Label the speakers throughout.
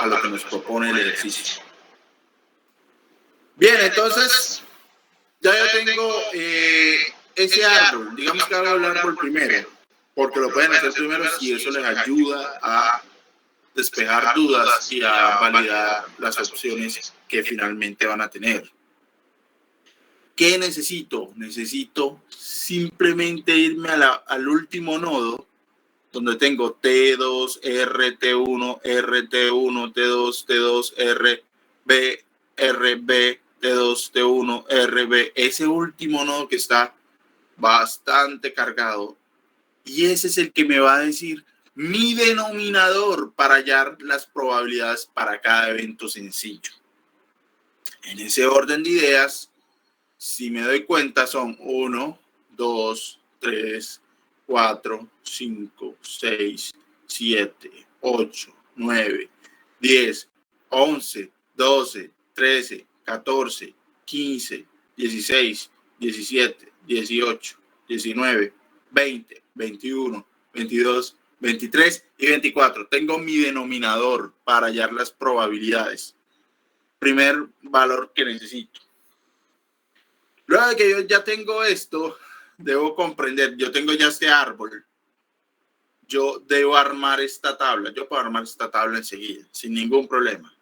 Speaker 1: a lo que nos propone el ejercicio. Bien, entonces ya yo tengo ese árbol. Digamos que hago el árbol primero, porque lo pueden hacer primero si eso les ayuda a despejar dudas y a validar las opciones que finalmente van a tener. ¿Qué necesito? Necesito simplemente irme al último nodo, donde tengo T2, R, T1, R, T1, T2, T2, R, B, RB, T2, T1, RB. Ese último nodo que está bastante cargado. Y ese es el que me va a decir mi denominador para hallar las probabilidades para cada evento sencillo. En ese orden de ideas, si me doy cuenta, son 1, 2, 3, 4, 5, 6, 7, 8, 9, 10, 11, 12, 13, 14, 15, 16, 17, 18, 19, 20, 21, 22, 23 y 24. Tengo mi denominador para hallar las probabilidades. Primer valor que necesito. Luego de que yo ya tengo esto, debo comprender, yo tengo ya este árbol, yo debo armar esta tabla. Yo puedo armar esta tabla enseguida, sin ningún problema.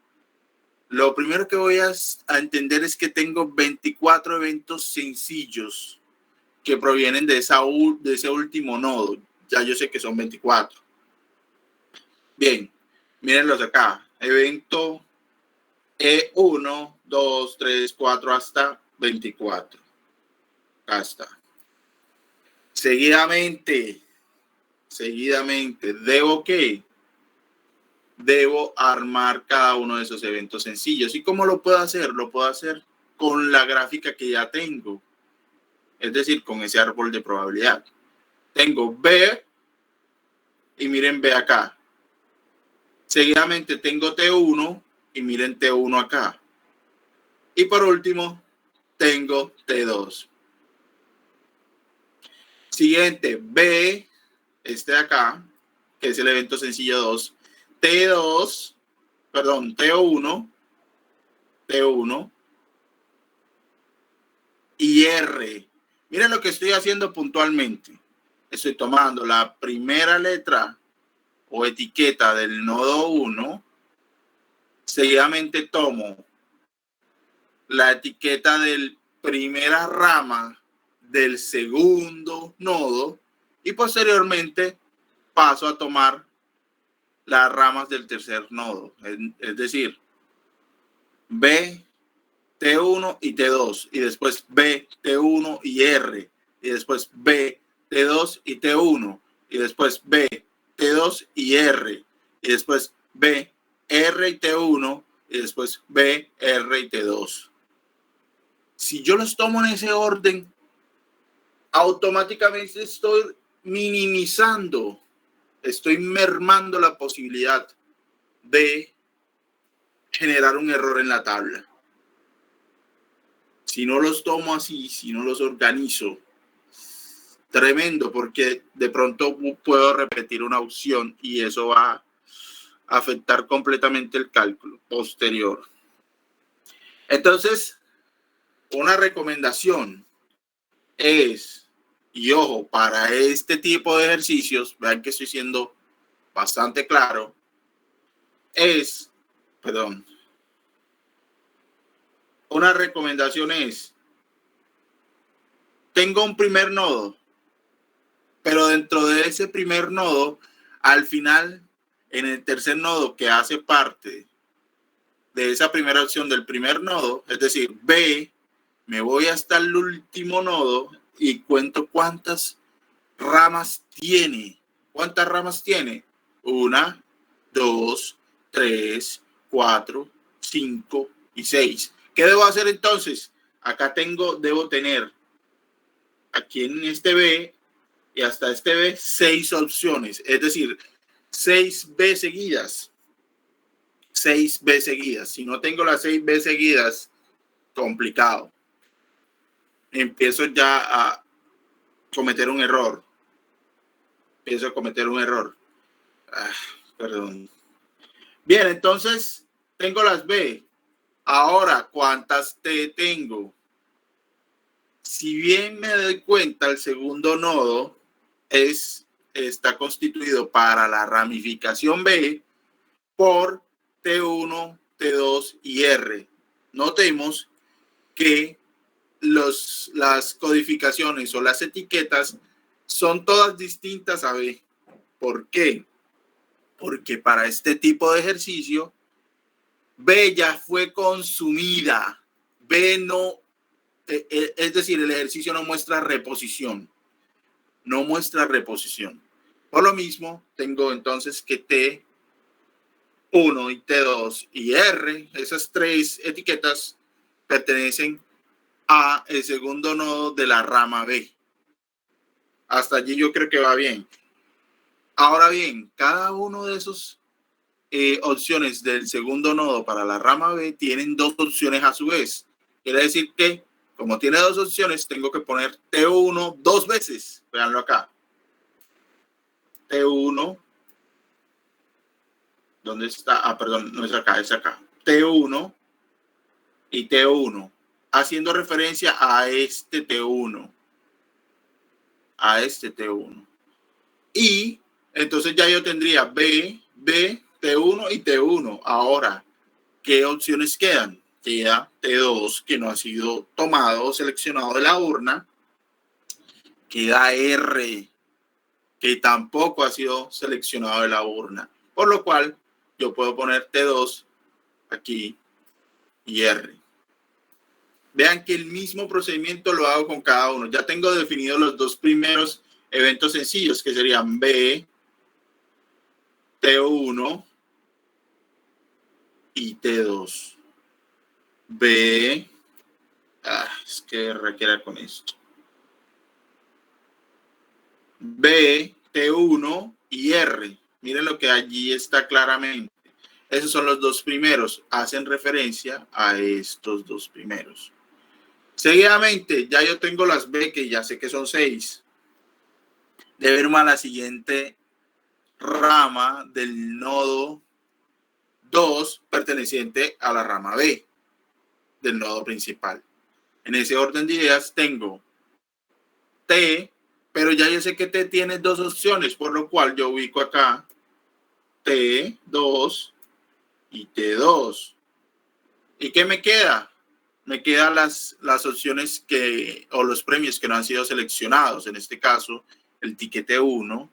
Speaker 1: Lo primero que voy a entender es que tengo 24 eventos sencillos que provienen de ese último nodo. Ya yo sé que son 24. Bien, mírenlos acá. Evento E1, 2, 3, 4 hasta 24. Acá está. Seguidamente, ¿debo qué? Debo armar cada uno de esos eventos sencillos. ¿Y cómo lo puedo hacer? Lo puedo hacer con la gráfica que ya tengo. Es decir, con ese árbol de probabilidad. Tengo B y miren B acá. Seguidamente tengo T1 y miren T1 acá. Y por último, tengo T2. Siguiente, B, este de acá, que es el evento sencillo 2. T2, perdón, T1 y R. Miren lo que estoy haciendo puntualmente. Estoy tomando la primera letra o etiqueta del nodo 1. Seguidamente tomo la etiqueta de primera rama del segundo nodo y posteriormente paso a tomar las ramas del tercer nodo. Es decir, B, T1 y T2, y después B, T1 y R, y después B, T2 y T1, y después B, T2 y R, y después B, R y T1, y después B, R y T2. Si yo los tomo en ese orden, automáticamente estoy minimizando, estoy mermando la posibilidad de generar un error en la tabla. Si no los tomo así, si no los organizo, tremendo, porque de pronto puedo repetir una opción y eso va a afectar completamente el cálculo posterior. Entonces, una recomendación es, y ojo, para este tipo de ejercicios, vean que estoy siendo bastante claro, una recomendación es, tengo un primer nodo, pero dentro de ese primer nodo, al final, en el tercer nodo que hace parte de esa primera opción del primer nodo, es decir, B, me voy hasta el último nodo y cuento cuántas ramas tiene. ¿Cuántas ramas tiene? 1, 2, 3, 4, 5 y 6. ¿Qué debo hacer entonces? Acá debo tener aquí en este B y hasta este B 6 opciones, es decir, 6 B seguidas. 6 B seguidas. Si no tengo las 6 B seguidas, complicado. Empiezo ya a cometer un error. Perdón. Bien, entonces tengo las B. Ahora, ¿cuántas T tengo? Si bien me doy cuenta, el segundo nodo está constituido para la ramificación B por T1, T2 y R. Notemos que las codificaciones o las etiquetas son todas distintas a B. ¿Por qué? Porque para este tipo de ejercicio, B ya fue consumida. B no, es decir, el ejercicio no muestra reposición. No muestra reposición. Por lo mismo, tengo entonces que T1 y T2 y R, esas tres etiquetas pertenecen a el segundo nodo de la rama B. Hasta allí yo creo que va bien. Ahora bien, cada uno de esos opciones del segundo nodo para la rama B tienen dos opciones a su vez. Quiere decir que, como tiene dos opciones, tengo que poner T1 dos veces. Veanlo acá. T1. ¿Dónde está? Ah, perdón, no es acá, es acá. T1 y T1. Haciendo referencia a este T1. A este T1. Y entonces ya yo tendría B, T1 y T1. Ahora, ¿qué opciones quedan? Queda T2, que no ha sido tomado o seleccionado de la urna. Queda R, que tampoco ha sido seleccionado de la urna. Por lo cual, yo puedo poner T2 aquí y R. Vean que el mismo procedimiento lo hago con cada uno. Ya tengo definidos los dos primeros eventos sencillos, que serían B, T1 y T2. B, es que requiere con esto. B, T1 y R. Miren lo que allí está claramente. Esos son los dos primeros. Hacen referencia a estos dos primeros. Seguidamente, ya yo tengo las B, que ya sé que son 6. Debe irme a la siguiente rama del nodo 2 perteneciente a la rama B del nodo principal. En ese orden de ideas tengo T, pero ya yo sé que T tiene dos opciones, por lo cual yo ubico acá T2 y T2. ¿Y qué me queda? Me quedan las opciones o los premios que no han sido seleccionados. En este caso, el tiquete 1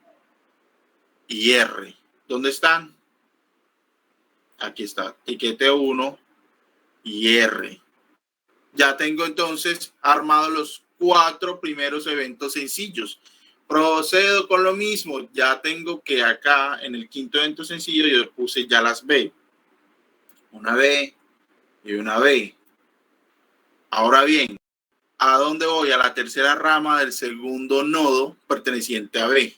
Speaker 1: y R. ¿Dónde están? Aquí está, tiquete 1 y R. Ya tengo entonces armados los 4 primeros eventos sencillos. Procedo con lo mismo. Ya tengo que acá en el quinto evento sencillo yo puse ya las B. Una B y una B. Ahora bien, ¿a dónde voy? A la tercera rama del segundo nodo perteneciente a B.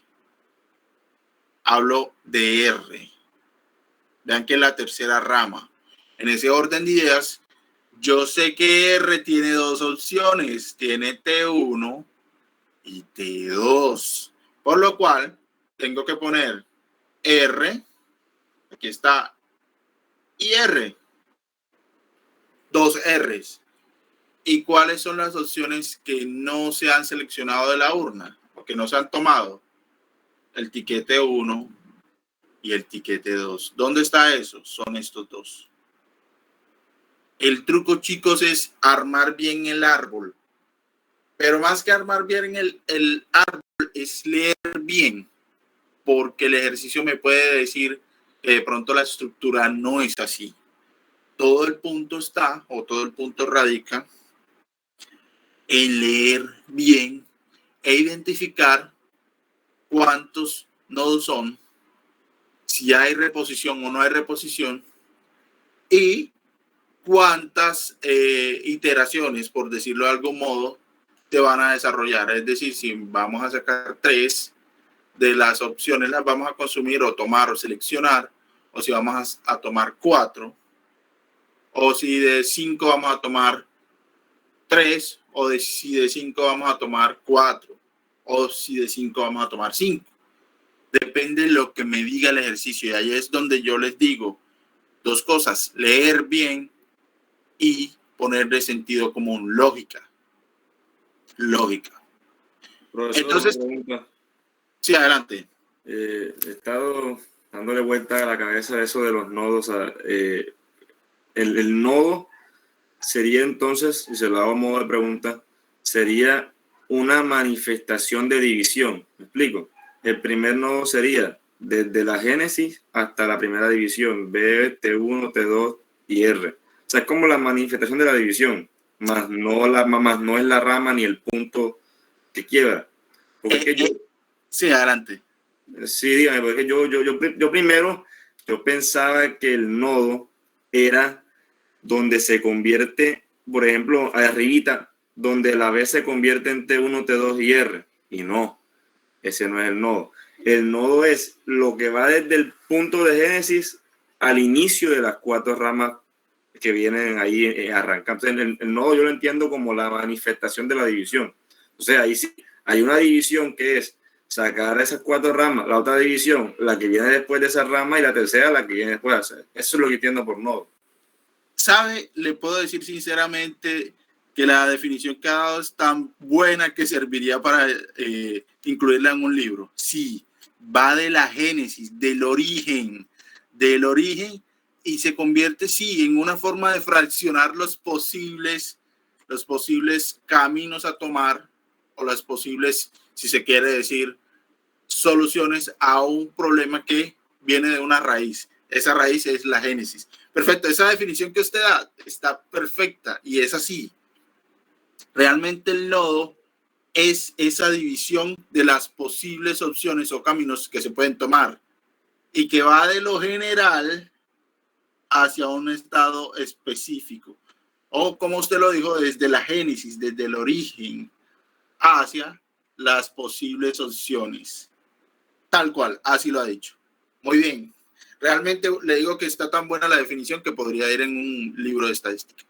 Speaker 1: Hablo de R. Vean que es la tercera rama. En ese orden de ideas, yo sé que R tiene dos opciones. Tiene T1 y T2. Por lo cual, tengo que poner R. Aquí está. Y R. Dos R's. ¿Y cuáles son las opciones que no se han seleccionado de la urna o que no se han tomado? El tiquete 1 y el tiquete 2. ¿Dónde está eso? Son estos dos. El truco, chicos, es armar bien el árbol. Pero más que armar bien el árbol, es leer bien. Porque el ejercicio me puede decir que de pronto la estructura no es así. Todo el punto está, o todo el punto radica en leer bien e identificar cuántos nodos son, si hay reposición o no hay reposición y cuántas iteraciones, por decirlo de algún modo, te van a desarrollar. Es decir, si vamos a sacar 3 de las opciones, las vamos a consumir o tomar o seleccionar, o si vamos a tomar 4, o si de 5 vamos a tomar 3, o si de 5 vamos a tomar 4, o si de 5 vamos a tomar 5. Depende de lo que me diga el ejercicio. Y ahí es donde yo les digo, 2 cosas, leer bien y ponerle sentido común, lógica.
Speaker 2: Profesor,
Speaker 1: Entonces,
Speaker 2: una pregunta.
Speaker 1: Sí, adelante.
Speaker 2: He estado dándole vuelta a la cabeza a eso de los nodos. El nodo sería entonces, y se lo hago a modo de pregunta, sería una manifestación de división. ¿Me explico? El primer nodo sería desde la génesis hasta la primera división, B, T1, T2 y R. O sea, es como la manifestación de la división, más no es la rama ni el punto que quiebra. Porque
Speaker 1: sí, adelante.
Speaker 2: Sí, dígame, porque yo primero pensaba que el nodo era donde se convierte, por ejemplo, arribita, donde la B se convierte en T1, T2 y R. Y no, ese no es el nodo. El nodo es lo que va desde el punto de génesis al inicio de las 4 ramas que vienen ahí arrancando. El nodo yo lo entiendo como la manifestación de la división. O sea, ahí sí hay una división que es sacar esas 4 ramas, la otra división, la que viene después de esa rama, y la tercera, la que viene después de hacer. Eso es lo que entiendo por nodo.
Speaker 1: ¿Sabe? Le puedo decir sinceramente que la definición que ha dado es tan buena que serviría para incluirla en un libro. Sí, va de la génesis, del origen, y se convierte, sí, en una forma de fraccionar los posibles caminos a tomar, o las posibles, si se quiere decir, soluciones a un problema que viene de una raíz. Esa raíz es la génesis. Perfecto, esa definición que usted da está perfecta y es así. Realmente el nodo es esa división de las posibles opciones o caminos que se pueden tomar y que va de lo general hacia un estado específico. O como usted lo dijo, desde la génesis, desde el origen, hacia las posibles opciones. Tal cual, así lo ha dicho. Muy bien. Realmente le digo que está tan buena la definición que podría ir en un libro de estadística.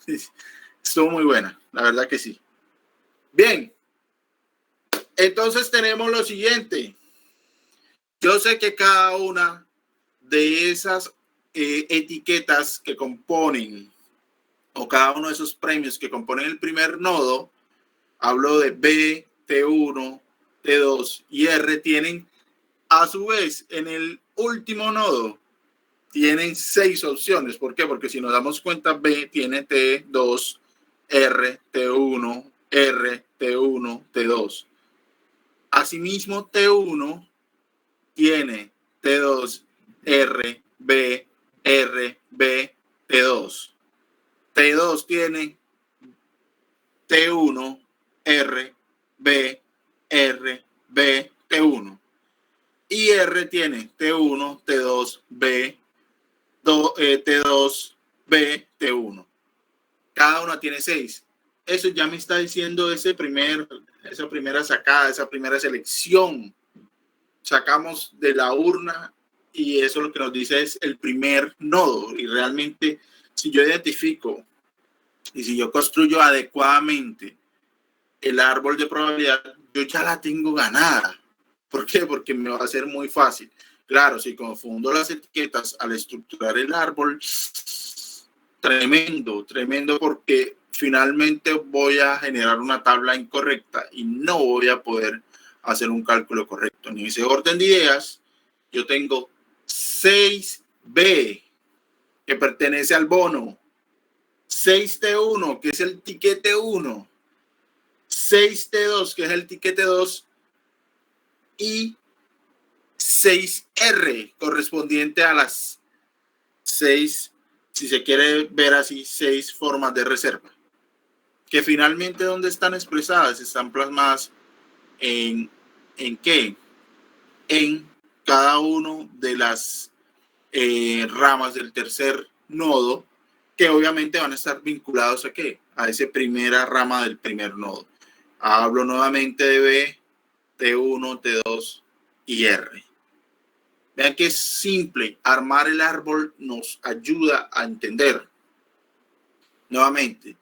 Speaker 1: Estuvo muy buena, la verdad que sí. Bien. Entonces tenemos lo siguiente. Yo sé que cada una de esas etiquetas que componen, o cada uno de esos premios que componen el primer nodo, hablo de B, T1, T2 y R, tienen a su vez en el último nodo tienen 6 opciones. ¿Por qué? Porque si nos damos cuenta, B tiene T2, R, T1, R, T1, T2. Asimismo, T1 tiene T2, R, B, R, B, T2. T2 tiene T1, R, B, R, B, T1. Y R tiene T1, T2, B, T2, B, T1. Cada una tiene 6. Eso ya me está diciendo esa primera sacada, esa primera selección. Sacamos de la urna y eso lo que nos dice es el primer nodo. Y realmente, si yo identifico y si yo construyo adecuadamente el árbol de probabilidad, yo ya la tengo ganada. ¿Por qué? Porque me va a ser muy fácil. Claro, si confundo las etiquetas al estructurar el árbol, tremendo, porque finalmente voy a generar una tabla incorrecta y no voy a poder hacer un cálculo correcto. En ese orden de ideas, yo tengo 6B, que pertenece al bono, 6T1, que es el tiquete 1, 6T2, que es el tiquete 2, y 6R, correspondiente a las 6, si se quiere ver así, 6 formas de reserva, que finalmente ¿dónde están expresadas? Están plasmadas en ¿qué? En cada uno de las ramas del tercer nodo, que obviamente van a estar vinculados a ¿qué? A esa primera rama del primer nodo. Hablo nuevamente de B, T1, T2 y R. Vean que es simple, armar el árbol nos ayuda a entender. Nuevamente,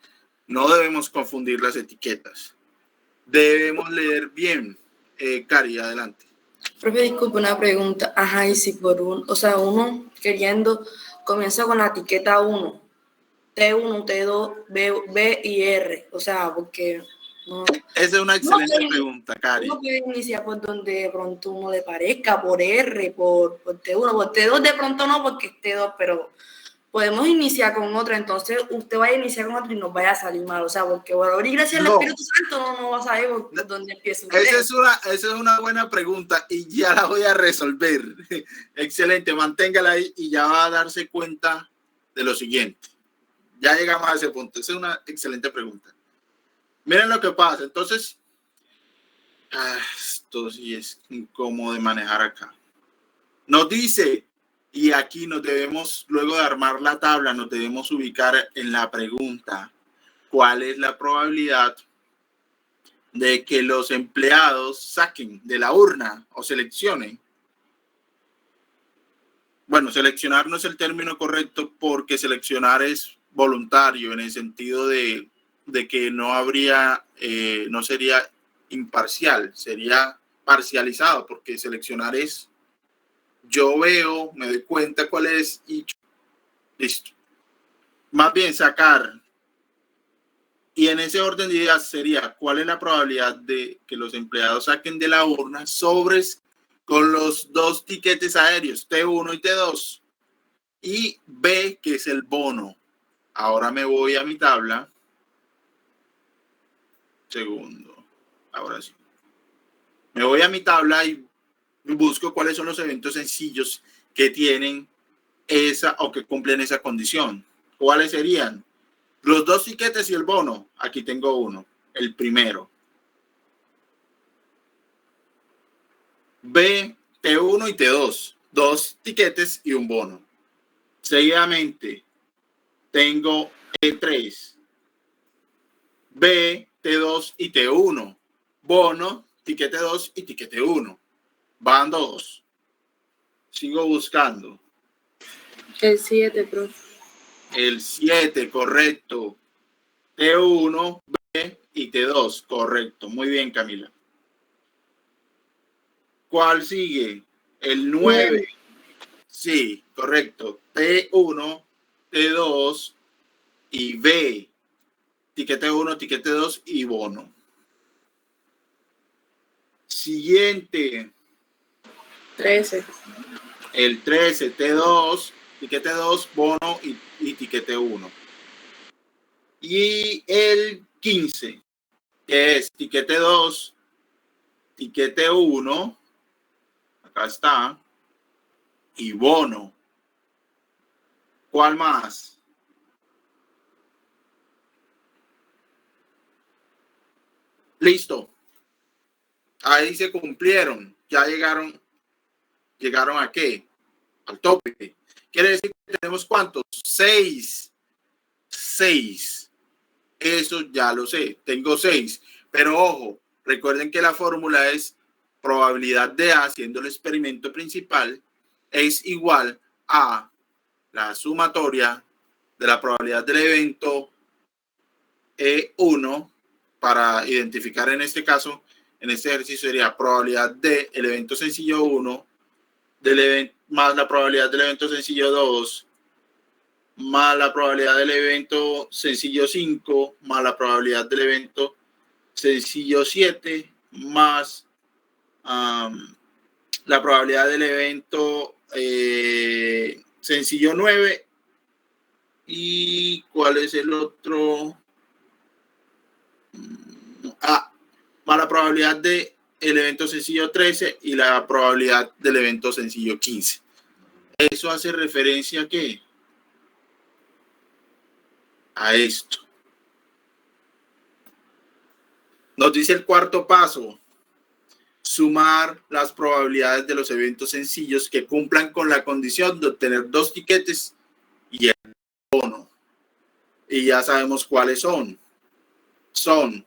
Speaker 1: no debemos confundir las etiquetas. Debemos leer bien. Cari, adelante.
Speaker 3: Profe, disculpe una pregunta. Ajá, y si uno queriendo comienzo con la etiqueta 1, T1, T2, B y R. O sea, porque no.
Speaker 1: Esa es una excelente pregunta, Cari.
Speaker 3: Uno puede iniciar por donde de pronto uno le parezca, por R, por T1, por T2 de pronto no, porque es T2, pero podemos iniciar con otra. Entonces usted vaya a iniciar con otra y nos vaya a salir mal. O sea, porque bueno, ahora gracias al Espíritu Santo no va a saber por dónde empieza.
Speaker 1: Esa es una buena pregunta y ya la voy a resolver. Excelente, manténgala ahí y ya va a darse cuenta de lo siguiente. Ya llegamos a ese punto. Esa es una excelente pregunta. Miren lo que pasa. Entonces, esto sí es incómodo de manejar acá. Nos dice, y aquí nos debemos, luego de armar la tabla, nos debemos ubicar en la pregunta: ¿cuál es la probabilidad de que los empleados saquen de la urna o seleccionen? Bueno, seleccionar no es el término correcto porque seleccionar es voluntario en el sentido de que no habría, no sería imparcial, sería parcializado, porque seleccionar es yo veo, me doy cuenta cuál es y listo. Más bien sacar. Y en ese orden de ideas sería: ¿cuál es la probabilidad de que los empleados saquen de la urna sobres con los dos tiquetes aéreos, T1 y T2? Y B, que es el bono. Ahora me voy a mi tabla. Segundo. Ahora sí. Me voy a mi tabla y busco cuáles son los eventos sencillos que tienen esa o que cumplen esa condición. ¿Cuáles serían? Los dos tiquetes y el bono. Aquí tengo uno, el primero. B, T1 y T2. Dos tiquetes y un bono. Seguidamente tengo E3, B, T2 y T1. Bono, tiquete 2 y tiquete 1. Van dos. Sigo buscando.
Speaker 3: El 7, profe.
Speaker 1: El 7, correcto. T1, B y T2, correcto. Muy bien, Camila. ¿Cuál sigue? El 9. Sí, correcto. T1, T2 y B. Tiquete 1, tiquete 2 y bono. Siguiente.
Speaker 3: 13.
Speaker 1: El 13, T2, tiquete 2, bono y tiquete 1. Y el 15, que es tiquete 2, tiquete 1, acá está, y bono. ¿Cuál más? Listo. Ahí se cumplieron. Ya llegaron ¿a qué? Al tope. Quiere decir que tenemos ¿cuántos? 6. 6. Eso ya lo sé. Tengo 6. Pero ojo, recuerden que la fórmula es probabilidad de A, siendo el experimento principal, es igual a la sumatoria de la probabilidad del evento E1 para identificar en este caso, en este ejercicio sería probabilidad del evento sencillo 1 más la probabilidad del evento sencillo 2 más la probabilidad del evento sencillo 5 más la probabilidad del evento sencillo 7 más la probabilidad del evento sencillo 9. ¿Y cuál es el otro? Más la probabilidad del evento sencillo 13 y la probabilidad del evento sencillo 15. Eso hace referencia ¿a qué? A esto. Nos dice el cuarto paso: sumar las probabilidades de los eventos sencillos que cumplan con la condición de obtener dos tiquetes y el bono. Y ya sabemos cuáles son. Son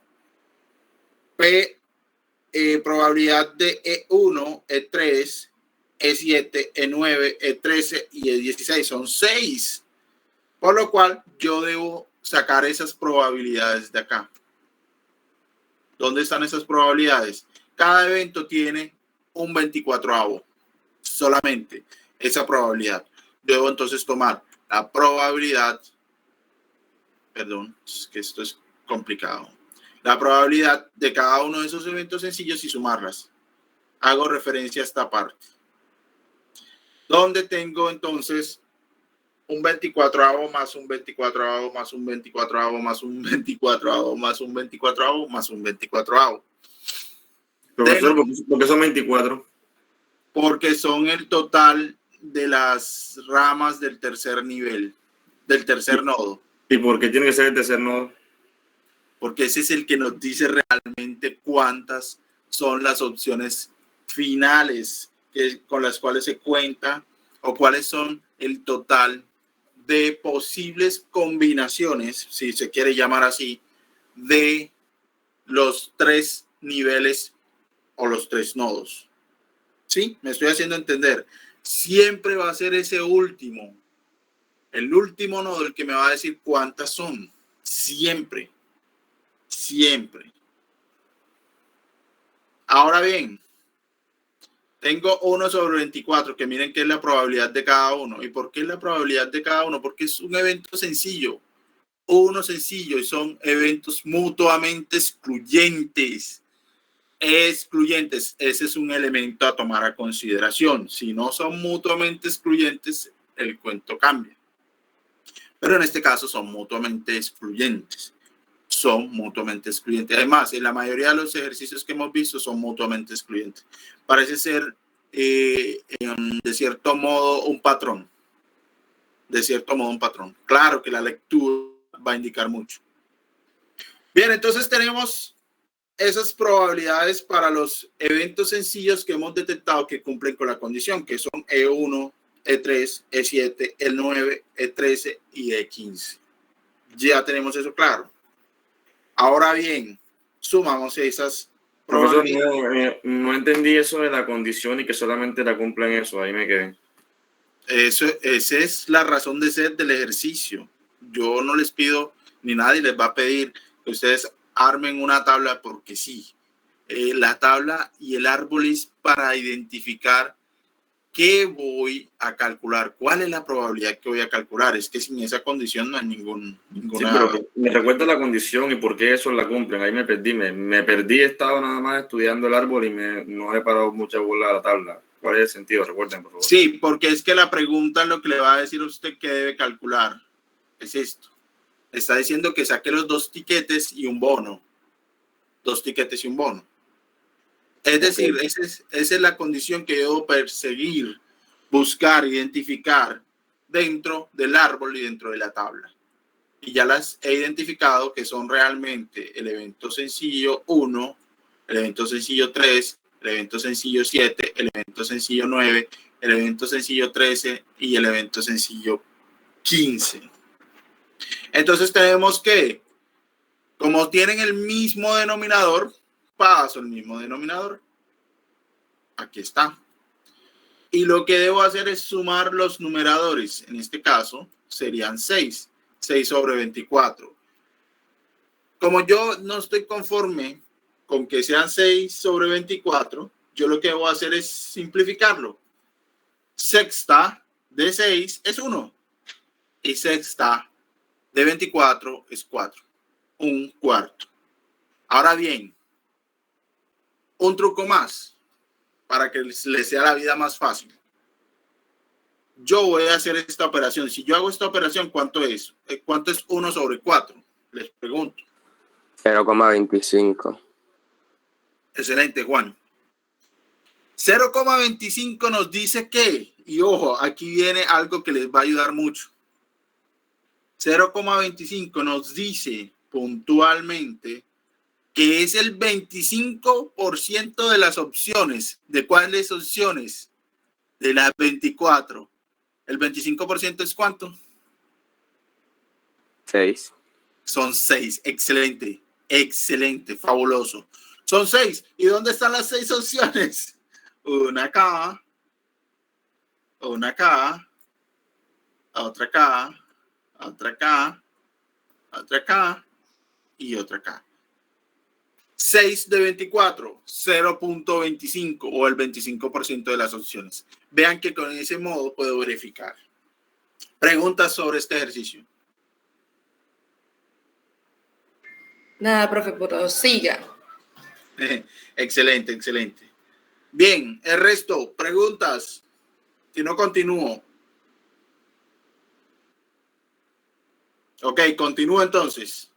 Speaker 1: P, probabilidad de E1, E3, E7, E9, E13 y E16. Son 6. Por lo cual yo debo sacar esas probabilidades de acá. ¿Dónde están esas probabilidades? Cada evento tiene un 24avo. Solamente esa probabilidad. Debo entonces tomar la probabilidad, perdón, es que esto es complicado, la probabilidad de cada uno de esos eventos sencillos y sumarlas. Hago referencia a esta parte, donde tengo entonces un 24avo más un 24avo más un 24avo más un 24avo más un 24avo más un 24avo.
Speaker 2: Profesor, ¿por qué son 24?
Speaker 1: Porque son el total de las ramas del tercer nivel, del tercer nodo.
Speaker 2: ¿Y por qué tiene que ser el tercer nodo?
Speaker 1: Porque ese es el que nos dice realmente cuántas son las opciones finales con las cuales se cuenta, o cuáles son el total de posibles combinaciones, si se quiere llamar así, de los tres niveles o los tres nodos. ¿Sí? Me estoy haciendo entender. Siempre va a ser ese último, el último nodo, el que me va a decir cuántas son. Siempre. Siempre. Ahora bien, tengo 1 sobre 24, que miren qué es la probabilidad de cada uno. ¿Y por qué es la probabilidad de cada uno? Porque es un evento sencillo. Uno sencillo, y son eventos mutuamente excluyentes. Excluyentes, ese es un elemento a tomar a consideración. Si no son mutuamente excluyentes, el cuento cambia. Pero en este caso son mutuamente excluyentes. Son mutuamente excluyentes. Además, en la mayoría de los ejercicios que hemos visto son mutuamente excluyentes. Parece ser, de cierto modo, un patrón. De cierto modo, un patrón. Claro que la lectura va a indicar mucho. Bien, entonces tenemos esas probabilidades para los eventos sencillos que hemos detectado que cumplen con la condición, que son E1, E3, E7, E9, E13 y E15. Ya tenemos eso claro. Ahora bien, sumamos esas probabilidades.
Speaker 2: Profesor, no entendí eso de la condición y que solamente la cumplen eso, ahí me quedé.
Speaker 1: Esa es la razón de ser del ejercicio. Yo no les pido, ni nadie les va a pedir que ustedes armen una tabla porque sí. La tabla y el árbol es para identificar qué voy a calcular, cuál es la probabilidad que voy a calcular. Es que sin esa condición no hay ninguna...
Speaker 2: Sí, pero me recuerda la condición y por qué eso la cumplen. Ahí me perdí. Me perdí, he estado nada más estudiando el árbol y no he parado mucha bola a la tabla. ¿Cuál es el sentido? Recuerden, por favor.
Speaker 1: Sí, porque es que la pregunta lo que le va a decir a usted que debe calcular es esto. Está diciendo que saque los 2 tiquetes y un bono. 2 tiquetes y un bono. Es decir, esa es la condición que debo perseguir, buscar, identificar dentro del árbol y dentro de la tabla. Y ya las he identificado, que son realmente el evento sencillo 1, el evento sencillo 3, el evento sencillo 7, el evento sencillo 9, el evento sencillo 13 y el evento sencillo 15. Entonces tenemos que, como tienen el mismo denominador, paso el mismo denominador. Aquí está. Y lo que debo hacer es sumar los numeradores. En este caso serían 6. 6 sobre 24. Como yo no estoy conforme con que sean 6 sobre 24, yo lo que voy a hacer es simplificarlo. Sexta de 6 es 1. Y sexta de 24 es 4. Un cuarto. Ahora bien, un truco más para que les sea la vida más fácil. Yo voy a hacer esta operación. Si yo hago esta operación, ¿cuánto es? ¿Cuánto es 1 sobre 4? Les pregunto.
Speaker 4: 0,25.
Speaker 1: Excelente, Juan. 0,25 nos dice que, y ojo, aquí viene algo que les va a ayudar mucho. 0,25 nos dice puntualmente que es el 25% de las opciones. ¿De cuáles opciones? De las 24. ¿El 25% es cuánto?
Speaker 4: 6.
Speaker 1: Son 6. Excelente. Excelente. Fabuloso. Son 6. ¿Y dónde están las 6 opciones? Una acá. Una acá. Otra acá. Otra acá. Otra acá. Y otra acá. 6 de 24, 0.25 o el 25% de las opciones. Vean que con ese modo puedo verificar. ¿Preguntas sobre este ejercicio?
Speaker 3: Nada, profe, pero siga.
Speaker 1: Excelente, excelente. Bien, el resto, preguntas. Si no, continúo. Ok, continúo entonces.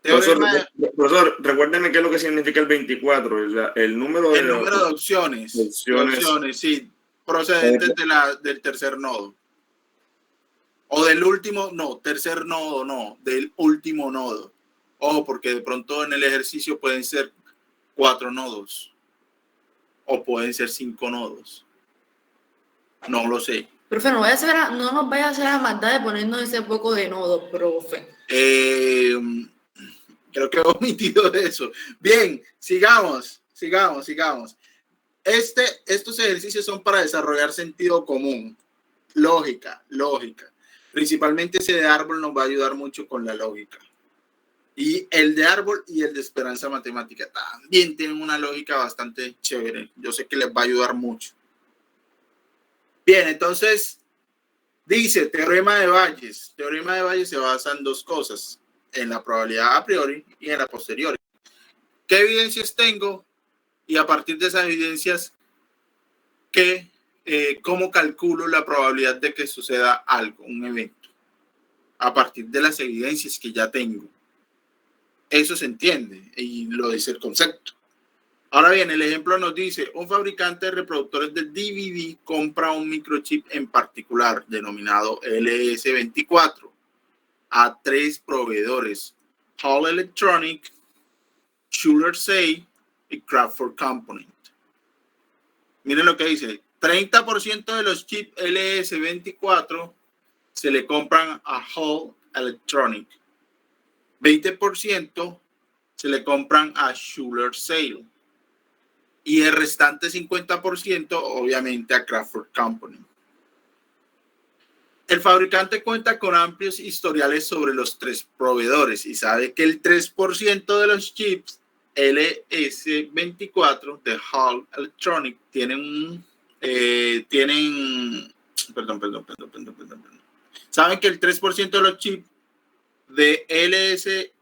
Speaker 2: Profesor, recuérdeme qué es lo que significa el 24, el número
Speaker 1: de opciones. Sí, procedentes del tercer nodo. O del último, no, tercer nodo, no, del último nodo. Ojo, porque de pronto en el ejercicio pueden ser 4 nodos. O pueden ser 5 nodos. No lo sé.
Speaker 3: Profe, no nos vaya a hacer la maldad de ponernos ese poco de nodos, profe.
Speaker 1: Creo que he omitido eso. Bien, sigamos. Estos ejercicios son para desarrollar sentido común, lógica. Principalmente ese de árbol nos va a ayudar mucho con la lógica. Y el de árbol y el de esperanza matemática también tienen una lógica bastante chévere. Yo sé que les va a ayudar mucho. Bien, entonces dice teorema de Bayes. Teorema de Bayes se basa en dos cosas, en la probabilidad a priori y en la posteriori. ¿Qué evidencias tengo? Y a partir de esas evidencias, ¿cómo calculo la probabilidad de que suceda algo, un evento? A partir de las evidencias que ya tengo. Eso se entiende y lo dice el concepto. Ahora bien, el ejemplo nos dice, un fabricante de reproductores de DVD compra un microchip en particular, denominado LS24, a 3 proveedores, Hall Electronic, Schuler Say y Crawford Component. Miren lo que dice, 30% de los chips LS24 se le compran a Hall Electronic, 20% se le compran a Schuler Say y el restante 50% obviamente a Crawford Company. El fabricante cuenta con amplios historiales sobre los 3 proveedores y sabe que el 3% de los chips LS24 de Hall Electronic saben que el 3% de los chips de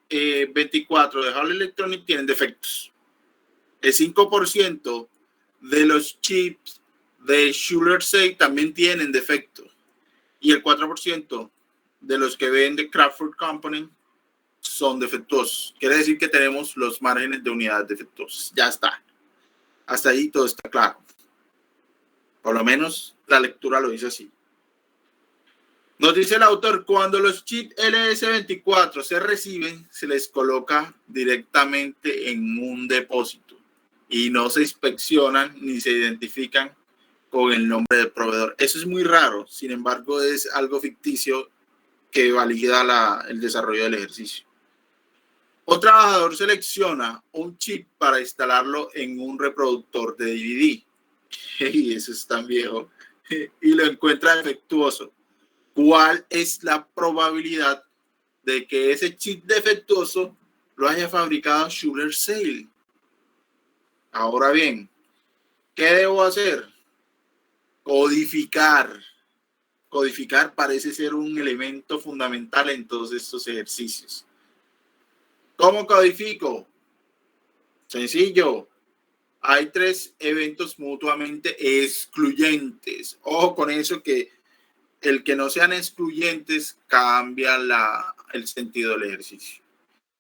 Speaker 1: LS24 de Hall Electronic tienen defectos. El 5% de los chips de Schuler Say también tienen defectos. Y el 4% de los que vende Crawford Company son defectuosos. Quiere decir que tenemos los márgenes de unidades defectuosas. Ya está. Hasta ahí todo está claro. Por lo menos la lectura lo dice así. Nos dice el autor, cuando los chips LS24 se reciben, se les coloca directamente en un depósito y no se inspeccionan ni se identifican con el nombre del proveedor. Eso es muy raro, sin embargo es algo ficticio que valida el desarrollo del ejercicio. Un trabajador selecciona un chip para instalarlo en un reproductor de DVD. Y eso es tan viejo. Y lo encuentra defectuoso. ¿Cuál es la probabilidad de que ese chip defectuoso lo haya fabricado Schuler Say? Ahora bien, ¿qué debo hacer? Codificar. Codificar parece ser un elemento fundamental en todos estos ejercicios. ¿Cómo codifico? Sencillo. Hay 3 eventos mutuamente excluyentes. Ojo con eso, que el que no sean excluyentes cambia el sentido del ejercicio.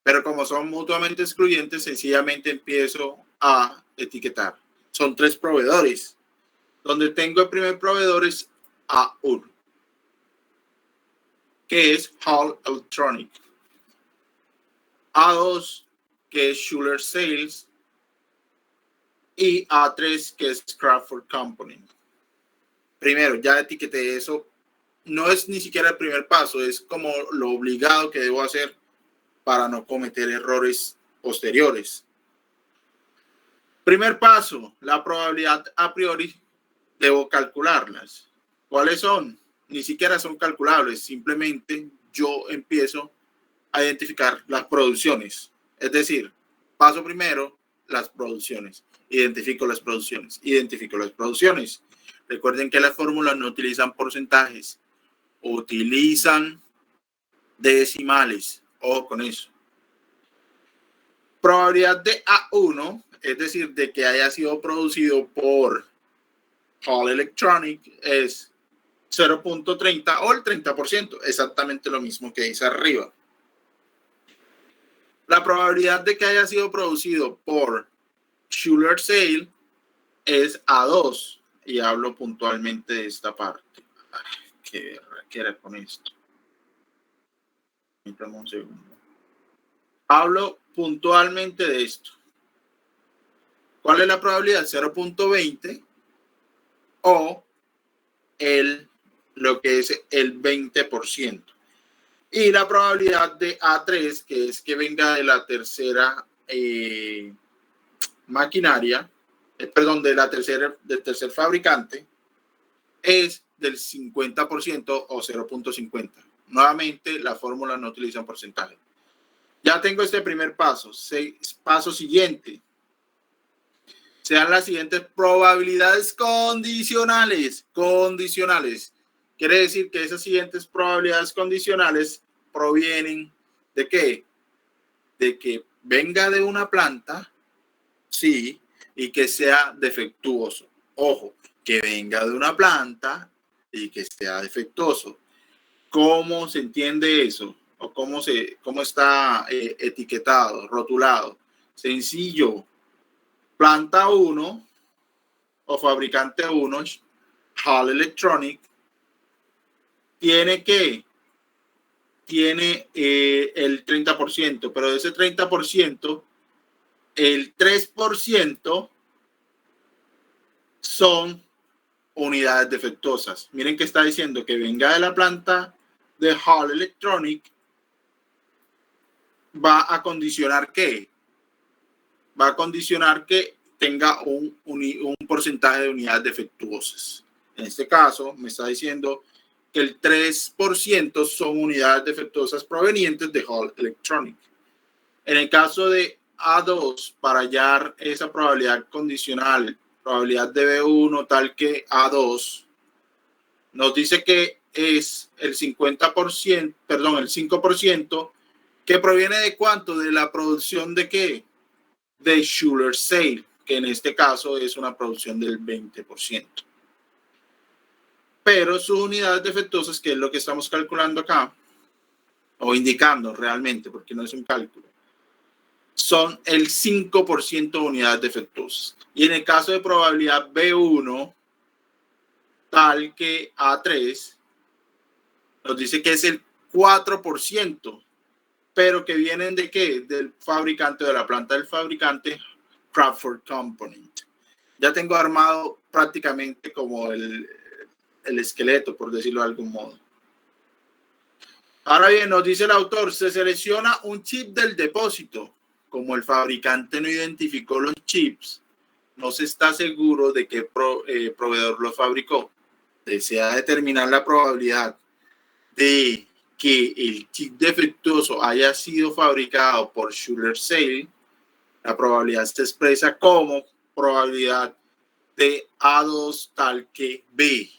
Speaker 1: Pero como son mutuamente excluyentes, sencillamente empiezo a etiquetar. Son 3 proveedores. Donde tengo el primer proveedor es A1, que es Hall Electronic. A2, que es Schuler Say, y A3, que es Crawford Company. Primero, ya etiqueté eso. No es ni siquiera el primer paso, es como lo obligado que debo hacer para no cometer errores posteriores. Primer paso, la probabilidad a priori debo calcularlas. ¿Cuáles son? Ni siquiera son calculables, simplemente yo empiezo a identificar las producciones. Es decir, paso primero las producciones. Identifico las producciones. Recuerden que las fórmulas no utilizan porcentajes, utilizan decimales. Ojo con eso. Probabilidad de A1, es decir, de que haya sido producido por Hall Electronic, es 0.30 o el 30%, exactamente lo mismo que dice arriba. La probabilidad de que haya sido producido por Schuler Seil es A2, y hablo puntualmente de esta parte. ¿Qué era con esto? Permítame un segundo. Hablo puntualmente de esto. ¿Cuál es la probabilidad? 0.20 o lo que es el 20%. Y la probabilidad de A3, que es que venga de la tercera maquinaria, del tercer fabricante, es del 50% o 0.50. Nuevamente, la fórmula no utiliza un porcentaje. Ya tengo este primer paso. Paso siguiente. Se dan las siguientes probabilidades condicionales. Condicionales. Quiere decir que esas siguientes probabilidades condicionales provienen ¿de qué? De que venga de una planta, sí, y que sea defectuoso. Ojo, que venga de una planta y que sea defectuoso. ¿Cómo se entiende eso? ¿O cómo está etiquetado, rotulado? Sencillo. Planta 1 o fabricante 1, Hall Electronic, tiene el 30%, pero de ese 30%, el 3% son unidades defectuosas. Miren que está diciendo que venga de la planta de Hall Electronic, va a condicionar ¿qué? Va a condicionar que tenga un porcentaje de unidades defectuosas. En este caso, me está diciendo que el 3% son unidades defectuosas provenientes de Hall Electronic. En el caso de A2, para hallar esa probabilidad condicional, probabilidad de B1 tal que A2, nos dice que es el 50%, perdón, el 5%, que proviene de ¿cuánto? De la producción de ¿qué? De Schuler Seil, que en este caso es una producción del 20%. Pero sus unidades defectuosas, que es lo que estamos calculando acá, o indicando realmente, porque no es un cálculo, son el 5% de unidades defectuosas. Y en el caso de probabilidad B1, tal que A3, nos dice que es el 4%, pero que vienen de ¿qué? Del fabricante, de la planta del fabricante Crawford Component. Ya tengo armado prácticamente como el esqueleto, por decirlo de algún modo. Ahora bien, nos dice el autor, se selecciona un chip del depósito. Como el fabricante no identificó los chips, no se está seguro de qué proveedor lo fabricó. Desea determinar la probabilidad de que el chip defectuoso haya sido fabricado por Schuler Seil. La probabilidad se expresa como probabilidad de A2 tal que B.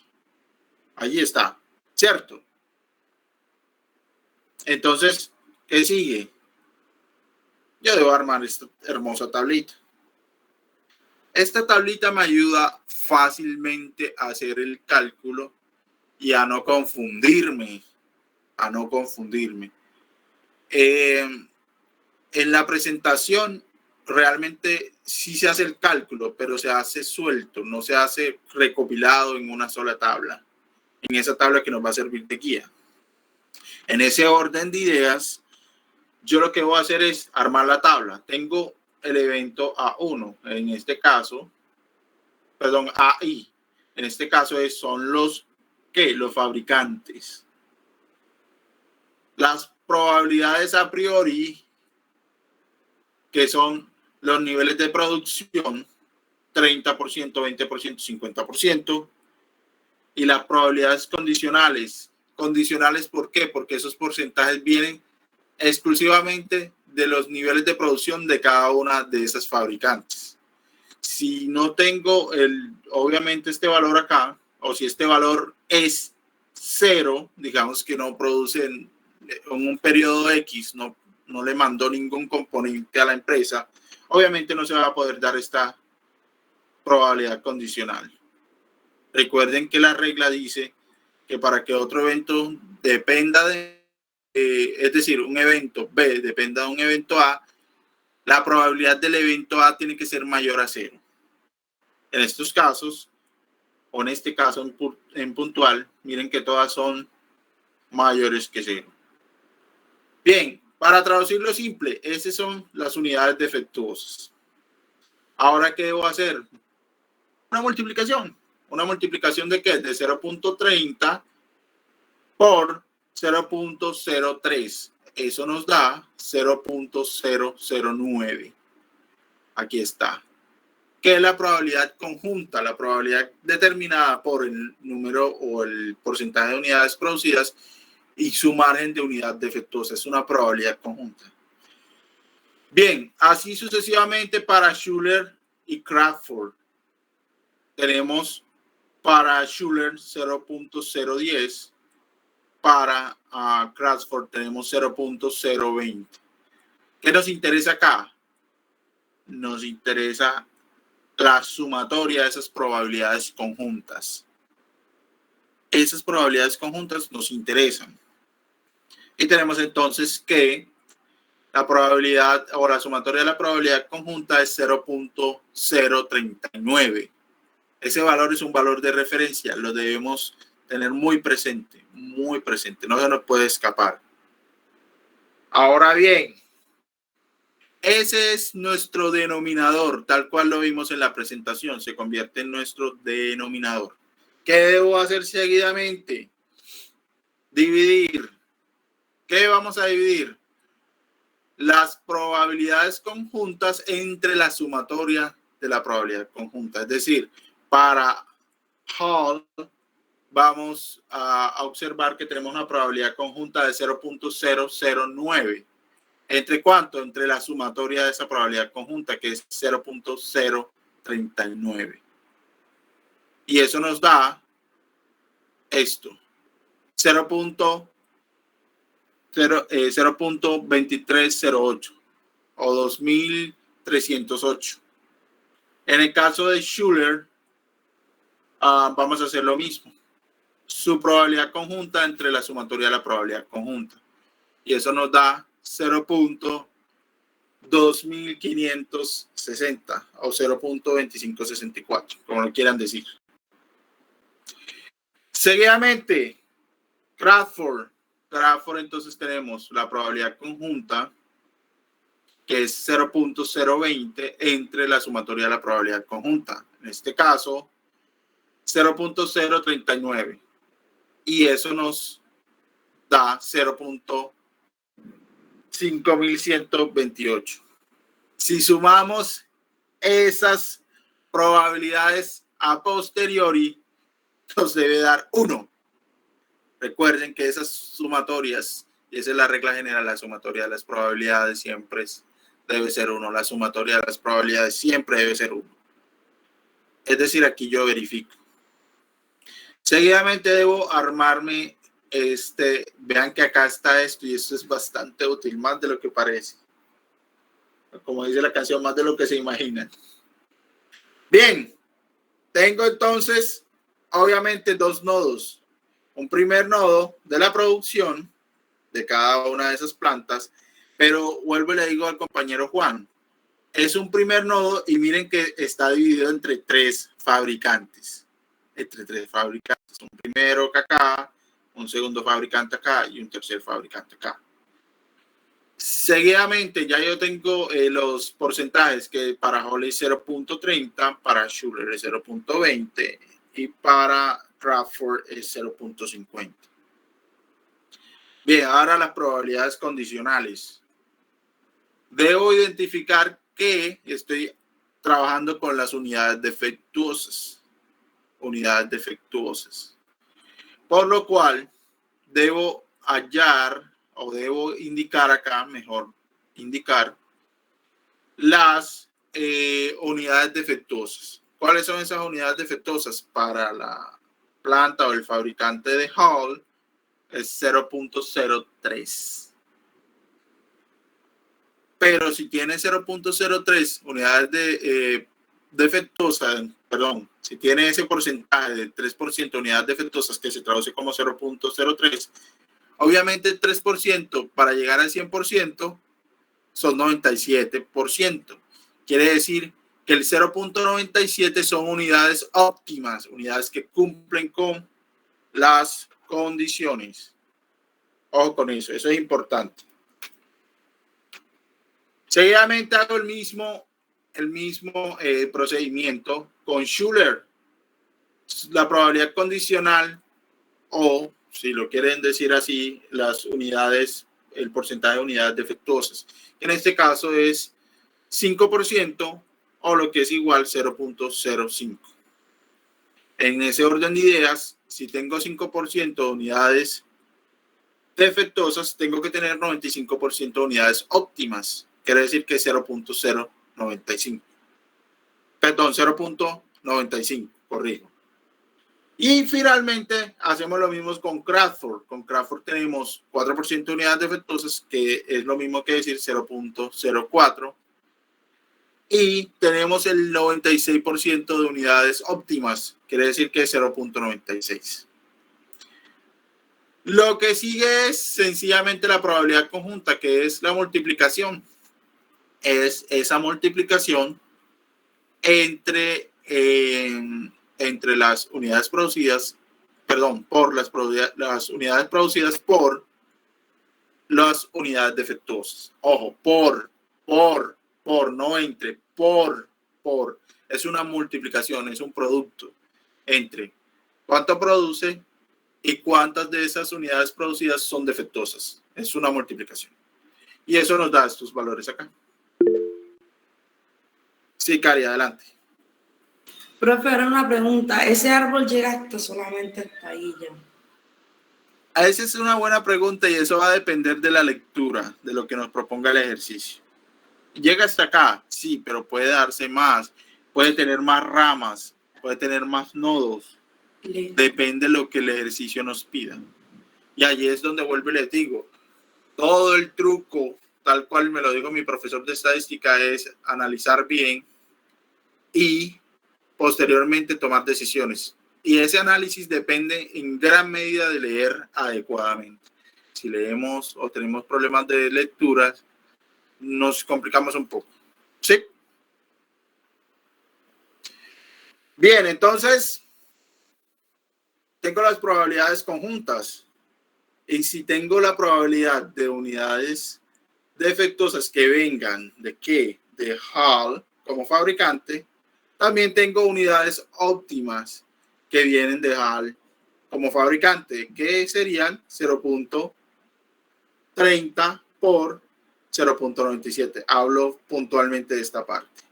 Speaker 1: Allí está, ¿cierto? Entonces, ¿qué sigue? Yo debo armar esta hermosa tablita. Esta tablita me ayuda fácilmente a hacer el cálculo y a no confundirme. En la presentación realmente sí se hace el cálculo, pero se hace suelto, no se hace recopilado en una sola tabla, en esa tabla que nos va a servir de guía. En ese orden de ideas, yo lo que voy a hacer es armar la tabla. Tengo el evento A1, en este caso, perdón, AI. En este caso son los fabricantes. Las probabilidades a priori, que son los niveles de producción, 30%, 20%, 50%. Y las probabilidades condicionales. ¿Condicionales por qué? Porque esos porcentajes vienen exclusivamente de los niveles de producción de cada una de esas fabricantes. Si no tengo obviamente este valor acá, o si este valor es 0, digamos que no produce en un periodo X, no le mandó ningún componente a la empresa, obviamente no se va a poder dar esta probabilidad condicional. Recuerden que la regla dice que para que otro evento dependa es decir, un evento B dependa de un evento A, la probabilidad del evento A tiene que ser mayor a 0. En estos casos, o en este caso en puntual, miren que todas son mayores que 0. Bien, para traducirlo simple, esas son las unidades defectuosas. Ahora, ¿qué debo hacer? Una multiplicación. ¿Una multiplicación de qué? De 0.30 por 0.03. Eso nos da 0.009. Aquí está. ¿Qué es la probabilidad conjunta? La probabilidad determinada por el número o el porcentaje de unidades producidas y su margen de unidad defectuosa. Es una probabilidad conjunta. Bien, así sucesivamente para Schuller y Crawford. Tenemos para Schuller 0.010, para Crawford tenemos 0.020. ¿Qué nos interesa acá? Nos interesa la sumatoria de esas probabilidades conjuntas. Esas probabilidades conjuntas nos interesan. Y tenemos entonces que la probabilidad o la sumatoria de la probabilidad conjunta es 0.039. Ese valor es un valor de referencia, lo debemos tener muy presente, no se nos puede escapar. Ahora bien, ese es nuestro denominador, tal cual lo vimos en la presentación, se convierte en nuestro denominador. ¿Qué debo hacer seguidamente? Dividir. ¿Qué vamos a dividir? Las probabilidades conjuntas entre la sumatoria de la probabilidad conjunta. Es decir, para Hall vamos a observar que tenemos una probabilidad conjunta de 0.009. ¿Entre cuánto? Entre la sumatoria de esa probabilidad conjunta, que es 0.039. Y eso nos da esto, 0.2308 o 2308. En el caso de Schuller, vamos a hacer lo mismo. Su probabilidad conjunta entre la sumatoria de la probabilidad conjunta. Y eso nos da 0.2560 o 0.2564, como lo quieran decir. Seguidamente, Crawford entonces tenemos la probabilidad conjunta, que es 0.020 entre la sumatoria de la probabilidad conjunta. En este caso, 0.039. Y eso nos da 0.5128. Si sumamos esas probabilidades a posteriori, nos debe dar 1. Recuerden que esas sumatorias, y esa es la regla general, la sumatoria de las probabilidades siempre debe ser 1. La sumatoria de las probabilidades siempre debe ser 1. Es decir, aquí yo verifico. Seguidamente debo armarme vean que acá está esto y esto es bastante útil, más de lo que parece. Como dice la canción, más de lo que se imaginan. Bien, tengo entonces obviamente dos nodos. Un primer nodo de la producción de cada una de esas plantas, pero vuelvo y le digo al compañero Juan, es un primer nodo y miren que está dividido entre 3 fabricantes. Un primero acá, un segundo fabricante acá y un tercer fabricante acá. Seguidamente ya yo tengo los porcentajes, que para Hall es 0.30, para Schuller es 0.20 y para Crawford es 0.50. Bien, ahora las probabilidades condicionales. Debo identificar que estoy trabajando con las unidades defectuosas. Por lo cual, debo hallar o debo indicar acá, mejor indicar las unidades defectuosas. ¿Cuáles son esas unidades defectuosas? Para la planta o el fabricante de Hall es 0.03. Pero si tiene 0.03 unidades defectuosas, perdón, si tiene ese porcentaje de 3% de unidades defectuosas que se traduce como 0.03, obviamente el 3% para llegar al 100% son 97%. Quiere decir que el 0.97 son unidades óptimas, unidades que cumplen con las condiciones. Ojo con eso, eso es importante. Seguidamente hago el mismo procedimiento con Schuler. La probabilidad condicional, o si lo quieren decir así, las unidades, el porcentaje de unidades defectuosas. En este caso es 5% o lo que es igual 0.05. En ese orden de ideas, si tengo 5% de unidades defectuosas, tengo que tener 95% de unidades óptimas. Quiere decir que es 0.095. Perdón, 0.95, corrijo. Y finalmente hacemos lo mismo con Crawford. Con Crawford tenemos 4% de unidades defectuosas, que es lo mismo que decir 0.04. Y tenemos el 96% de unidades óptimas, quiere decir que es 0.96. Lo que sigue es sencillamente la probabilidad conjunta, que es la multiplicación. Es esa multiplicación entre las unidades producidas, perdón, por las unidades producidas por las unidades defectuosas. Ojo, por, no entre, por. Es una multiplicación, es un producto entre cuánto produce y cuántas de esas unidades producidas son defectuosas. Es una multiplicación. Y eso nos da estos valores acá. Sí, Cari, adelante.
Speaker 3: Profe, ahora una pregunta. ¿Ese árbol llega hasta solamente hasta ahí ya?
Speaker 1: Esa es una buena pregunta y eso va a depender de la lectura, de lo que nos proponga el ejercicio. ¿Llega hasta acá? Sí, pero puede darse más. Puede tener más ramas, puede tener más nodos. Depende de lo que el ejercicio nos pida. Y allí es donde vuelvo y les digo, todo el truco, tal cual me lo dijo mi profesor de estadística, es analizar bien y posteriormente tomar decisiones. Y ese análisis depende en gran medida de leer adecuadamente. Si leemos o tenemos problemas de lectura, nos complicamos un poco. ¿Sí? Bien, entonces tengo las probabilidades conjuntas. Y si tengo la probabilidad de unidades defectuosas que vengan de qué? De Hall como fabricante, también tengo unidades óptimas que vienen de Hall como fabricante, que serían 0.30 por 0.97. Hablo puntualmente de esta parte.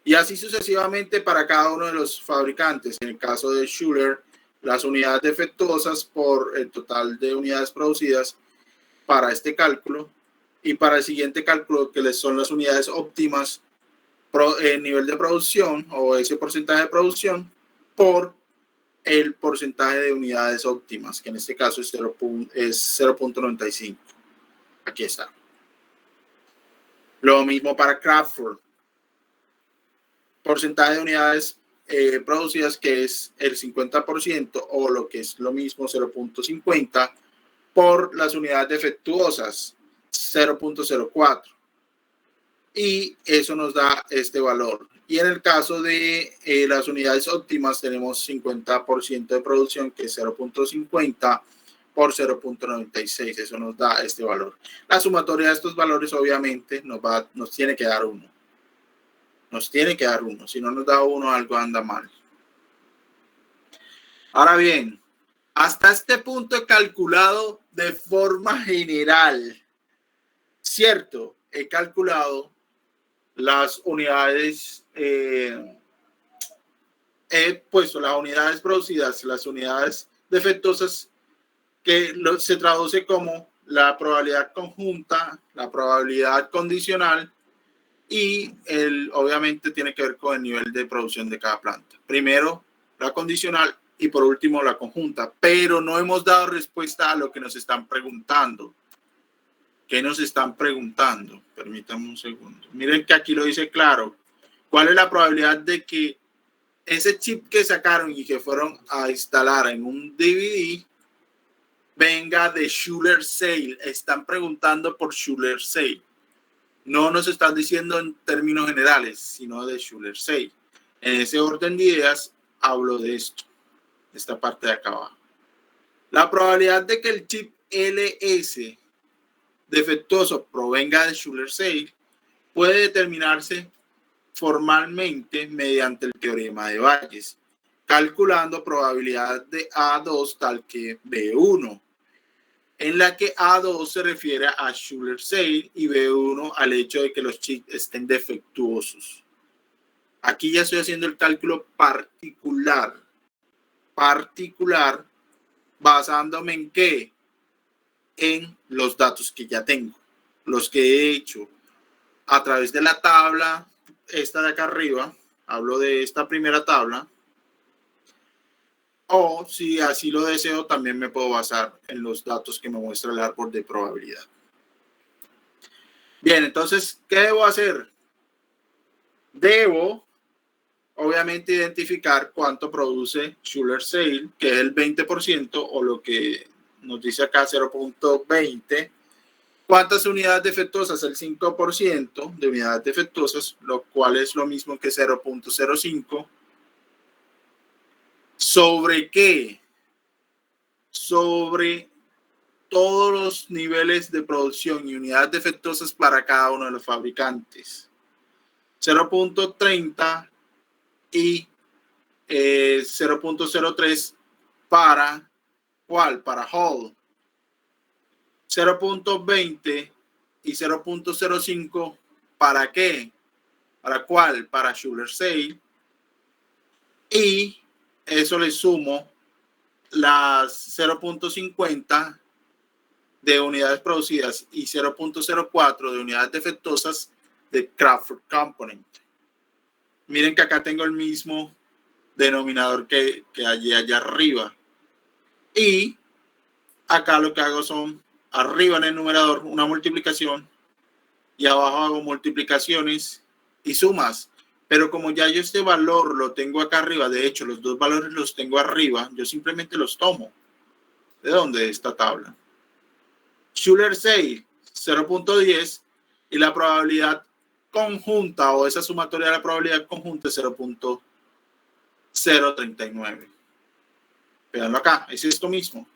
Speaker 1: Y así sucesivamente para cada uno de los fabricantes. En el caso de Schuler, las unidades defectuosas por el total de unidades producidas para este cálculo, y para el siguiente cálculo, que les son las unidades óptimas nivel de producción o ese porcentaje de producción por el porcentaje de unidades óptimas, que en este caso es 0.95. Aquí está. Lo mismo para Crawford. Porcentaje de unidades producidas, que es el 50%, o lo que es lo mismo 0.50 por las unidades defectuosas, 0.04. Y eso nos da este valor. Y en el caso de las unidades óptimas tenemos 50% de producción, que es 0.50 por 0.96. Eso nos da este valor. La sumatoria de estos valores obviamente nos tiene que dar 1. Nos tiene que dar 1. Si no nos da 1, algo anda mal. Ahora bien, hasta este punto he calculado de forma general. Cierto, he calculado las unidades, he puesto las unidades producidas, las unidades defectuosas, que se traduce como la probabilidad conjunta, la probabilidad condicional y obviamente tiene que ver con el nivel de producción de cada planta. Primero la condicional y por último la conjunta, pero no hemos dado respuesta a lo que nos están preguntando. ¿Qué nos están preguntando? Permítanme un segundo. Miren que aquí lo dice claro. ¿Cuál es la probabilidad de que ese chip que sacaron y que fueron a instalar en un DVD venga de Schuler-Seidel? Están preguntando por Schuler-Seidel. No nos están diciendo en términos generales, sino de Schuler-Seidel. En ese orden de ideas hablo de esto, esta parte de acá abajo. La probabilidad de que el chip LS defectuoso provenga de Schuler-Seidel puede determinarse formalmente mediante el teorema de Bayes, calculando probabilidad de A2 tal que B1, en la que A2 se refiere a Schuler-Seidel y B1 al hecho de que los chips estén defectuosos. Aquí ya estoy haciendo el cálculo particular, basándome en ¿qué? En los datos que ya tengo, los que he hecho a través de la tabla, esta de acá arriba, hablo de esta primera tabla, o si así lo deseo, también me puedo basar en los datos que me muestra el árbol de probabilidad. Bien, entonces, ¿qué debo hacer? Debo, obviamente, identificar cuánto produce Schuler-Seidel, que es el 20%, o lo que nos dice acá 0.20. ¿Cuántas unidades defectuosas? El 5% de unidades defectuosas, lo cual es lo mismo que 0.05. ¿Sobre qué? Sobre todos los niveles de producción y unidades defectuosas para cada uno de los fabricantes. 0.30 y 0.03 para ¿cuál? Para Hall. 0.20 y 0.05 ¿para qué? ¿Para cuál? Para Schuler-Seidel. Y eso le sumo las 0.50 de unidades producidas y 0.04 de unidades defectuosas de Crawford Component. Miren que acá tengo el mismo denominador que allá arriba. Y acá lo que hago son arriba en el numerador una multiplicación y abajo hago multiplicaciones y sumas. Pero como ya yo este valor lo tengo acá arriba, de hecho los dos valores los tengo arriba, yo simplemente los tomo. ¿De dónde? De esta tabla. Schuler-Seidel 0.10 y la probabilidad conjunta o esa sumatoria de la probabilidad conjunta es 0.039. Veanlo acá, es esto mismo,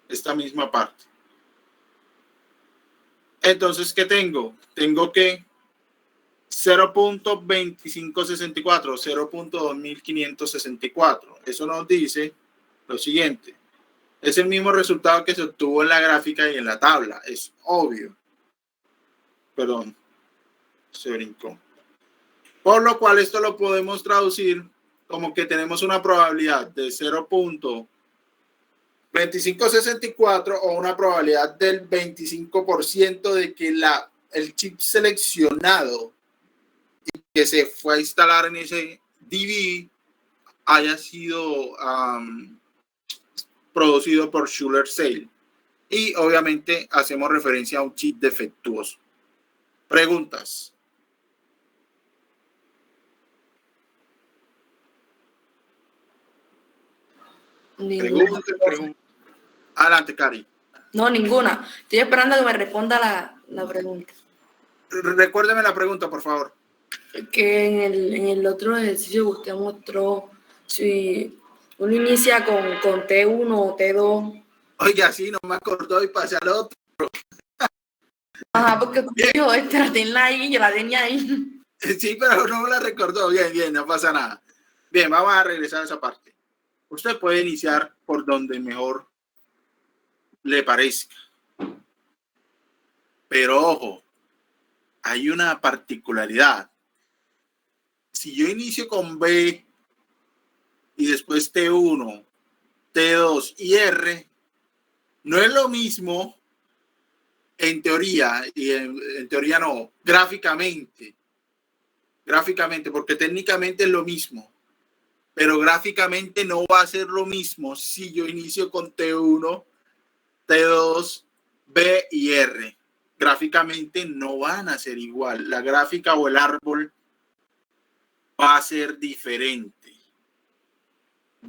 Speaker 1: esta misma parte. Entonces, ¿qué tengo? Tengo que 0.2564, 0.2564. Eso nos dice lo siguiente. Es el mismo resultado que se obtuvo en la gráfica y en la tabla. Es obvio. Perdón. Se brincó. Por lo cual esto lo podemos traducir como que tenemos una probabilidad de 0.2564 o una probabilidad del 25% de que el chip seleccionado y que se fue a instalar en ese DVD haya sido producido por Schuler-Seidel. Y obviamente hacemos referencia a un chip defectuoso. Preguntas.
Speaker 3: Ninguna.
Speaker 1: Adelante, Cari.
Speaker 3: No, ninguna. Estoy esperando a que me responda la pregunta.
Speaker 1: Recuérdeme la pregunta, por favor.
Speaker 3: Que en el otro ejercicio que usted mostró, si uno inicia con T1 o T2.
Speaker 1: Oiga, sí, no me acordó y pasé al otro.
Speaker 3: Ajá, porque usted dijo, la tenía ahí, yo la tenía ahí.
Speaker 1: Sí, pero no me la recordó. Bien, no pasa nada. Bien, vamos a regresar a esa parte. Usted puede iniciar por donde mejor le parezca. Pero ojo, hay una particularidad. Si yo inicio con B y después T1, T2 y R, no es lo mismo en teoría, y en teoría no, gráficamente, porque técnicamente es lo mismo, pero gráficamente no va a ser lo mismo si yo inicio con T1, T2, B y R. Gráficamente no van a ser igual. La gráfica o el árbol va a ser diferente.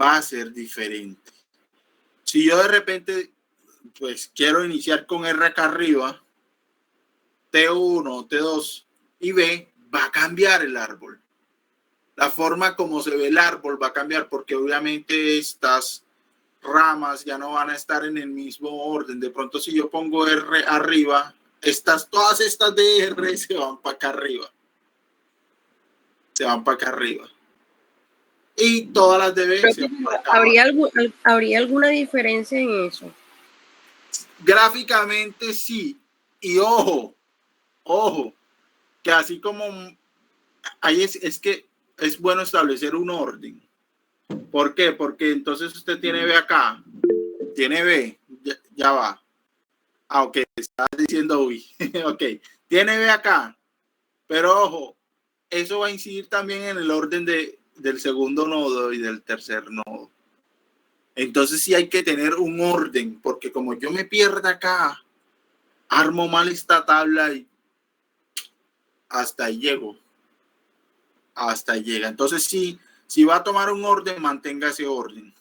Speaker 1: Va a ser diferente. Si yo de repente, pues quiero iniciar con R acá arriba, T1, T2 y B, va a cambiar el árbol. La forma como se ve el árbol va a cambiar porque obviamente estas ramas ya no van a estar en el mismo orden. De pronto si yo pongo R arriba, todas estas de R se van para acá arriba. Se van para acá arriba. Y todas las de B se van para acá abajo.
Speaker 4: ¿Habría alguna diferencia en eso?
Speaker 1: Gráficamente sí. Y ojo, que así como ahí es que es bueno establecer un orden. ¿Por qué? Porque entonces usted tiene B acá, tiene B, ya va. Ok, estás diciendo uy. Ok, tiene B acá, pero ojo, eso va a incidir también en el orden del segundo nodo y del tercer nodo. Entonces sí hay que tener un orden, porque como yo me pierdo acá, armo mal esta tabla y hasta ahí llego. Hasta ahí llega. Entonces sí, si va a tomar un orden, mantenga ese orden.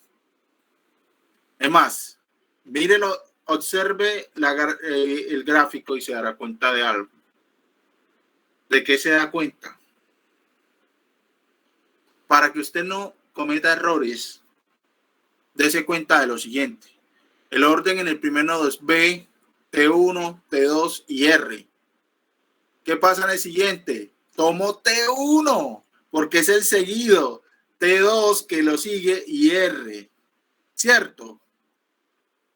Speaker 1: Es más, mírelo, observe el gráfico y se dará cuenta de algo. ¿De qué se da cuenta? Para que usted no cometa errores, dése cuenta de lo siguiente. El orden en el primer nodo es B, T1, T2 y R. ¿Qué pasa en el siguiente? Tomo T1 porque es el seguido, T2 que lo sigue y R, ¿cierto?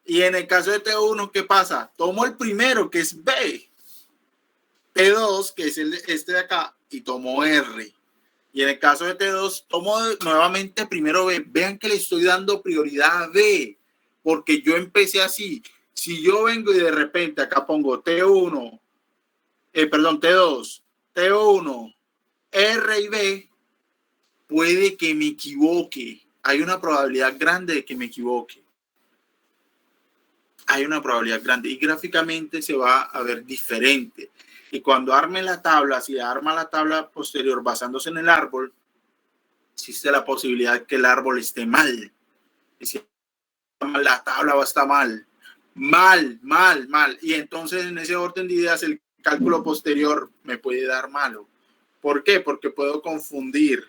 Speaker 1: Y en el caso de T1, ¿qué pasa? Tomo el primero que es B, T2 que es este de acá y tomo R. Y en el caso de T2, tomo nuevamente primero B. Vean que le estoy dando prioridad a B porque yo empecé así. Si yo vengo y de repente acá pongo T2, T1, R y B, puede que me equivoque. Hay una probabilidad grande de que me equivoque. Hay una probabilidad grande y gráficamente se va a ver diferente. Y cuando arme la tabla, si arma la tabla posterior basándose en el árbol, existe la posibilidad que el árbol esté mal. Y si la tabla va a estar mal. Y entonces en ese orden de ideas el cálculo posterior me puede dar malo. ¿Por qué? Porque puedo confundir.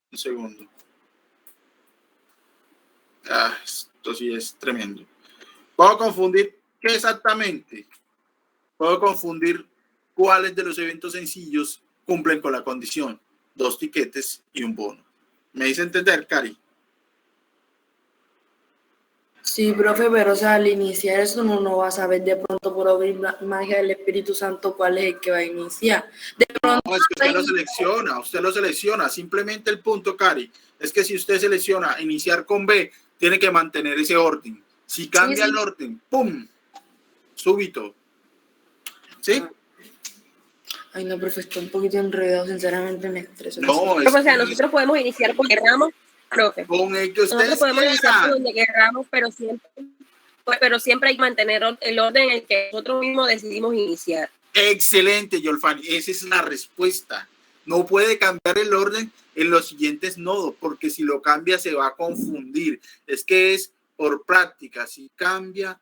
Speaker 1: Un segundo. Esto sí es tremendo. Puedo confundir ¿qué exactamente? Puedo confundir cuáles de los eventos sencillos cumplen con la condición. 2 tiquetes y un bono. ¿Me hice entender, Cari?
Speaker 3: Sí, profe, pero o sea, al iniciar eso uno no va a saber de pronto por obra y magia del Espíritu Santo cuál es el que va a iniciar. De pronto,
Speaker 1: no, es que usted lo selecciona. Simplemente el punto, Cari, es que si usted selecciona iniciar con B, tiene que mantener ese orden. Si cambia el orden, ¡pum! Súbito. ¿Sí?
Speaker 3: Ay, no, profe, estoy un poquito enredado, sinceramente me estreso.
Speaker 4: No, o sea, nosotros podemos iniciar por querramos, profe.
Speaker 1: Con el que ustedes
Speaker 4: nosotros podemos iniciar por donde queramos, pero siempre hay que mantener el orden en el que nosotros mismos decidimos iniciar.
Speaker 1: Excelente, Yolfani. Esa es la respuesta. No puede cambiar el orden en los siguientes nodos, porque si lo cambia se va a confundir. Es que es por práctica. Si cambia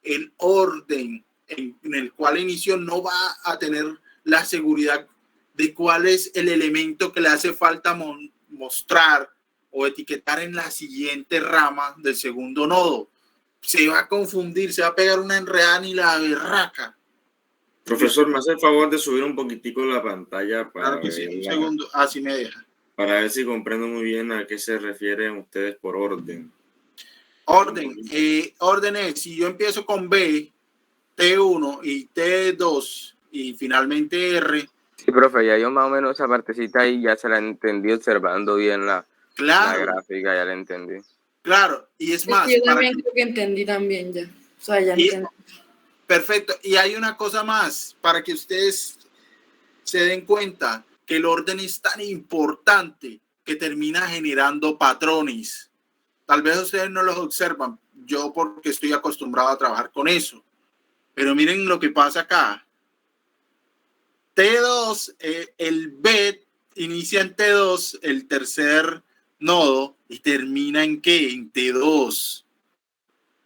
Speaker 1: el orden en el cual inició, no va a tener la seguridad de cuál es el elemento que le hace falta mostrar o etiquetar en la siguiente rama del segundo nodo. Se va a confundir, se va a pegar una enredada ni la berraca.
Speaker 2: Profesor, ¿me hace el favor de subir un poquitico la pantalla para
Speaker 1: claro sí, un segundo, así me deja.
Speaker 2: Para ver si comprendo muy bien a qué se refieren ustedes por orden.
Speaker 1: Orden es, si yo empiezo con B, T1 y T2 y finalmente R.
Speaker 5: Sí, profe, ya yo más o menos esa partecita ahí ya se la entendí observando bien la gráfica, ya la entendí.
Speaker 1: Claro, y es más.
Speaker 3: Yo también creo que entendí también ya. O sea, ya entendí.
Speaker 1: Perfecto. Y hay una cosa más para que ustedes se den cuenta que el orden es tan importante que termina generando patrones. Tal vez ustedes no los observan, yo porque estoy acostumbrado a trabajar con eso. Pero miren lo que pasa acá. T2, el B inicia en T2, el tercer nodo, y termina en ¿qué? En T2.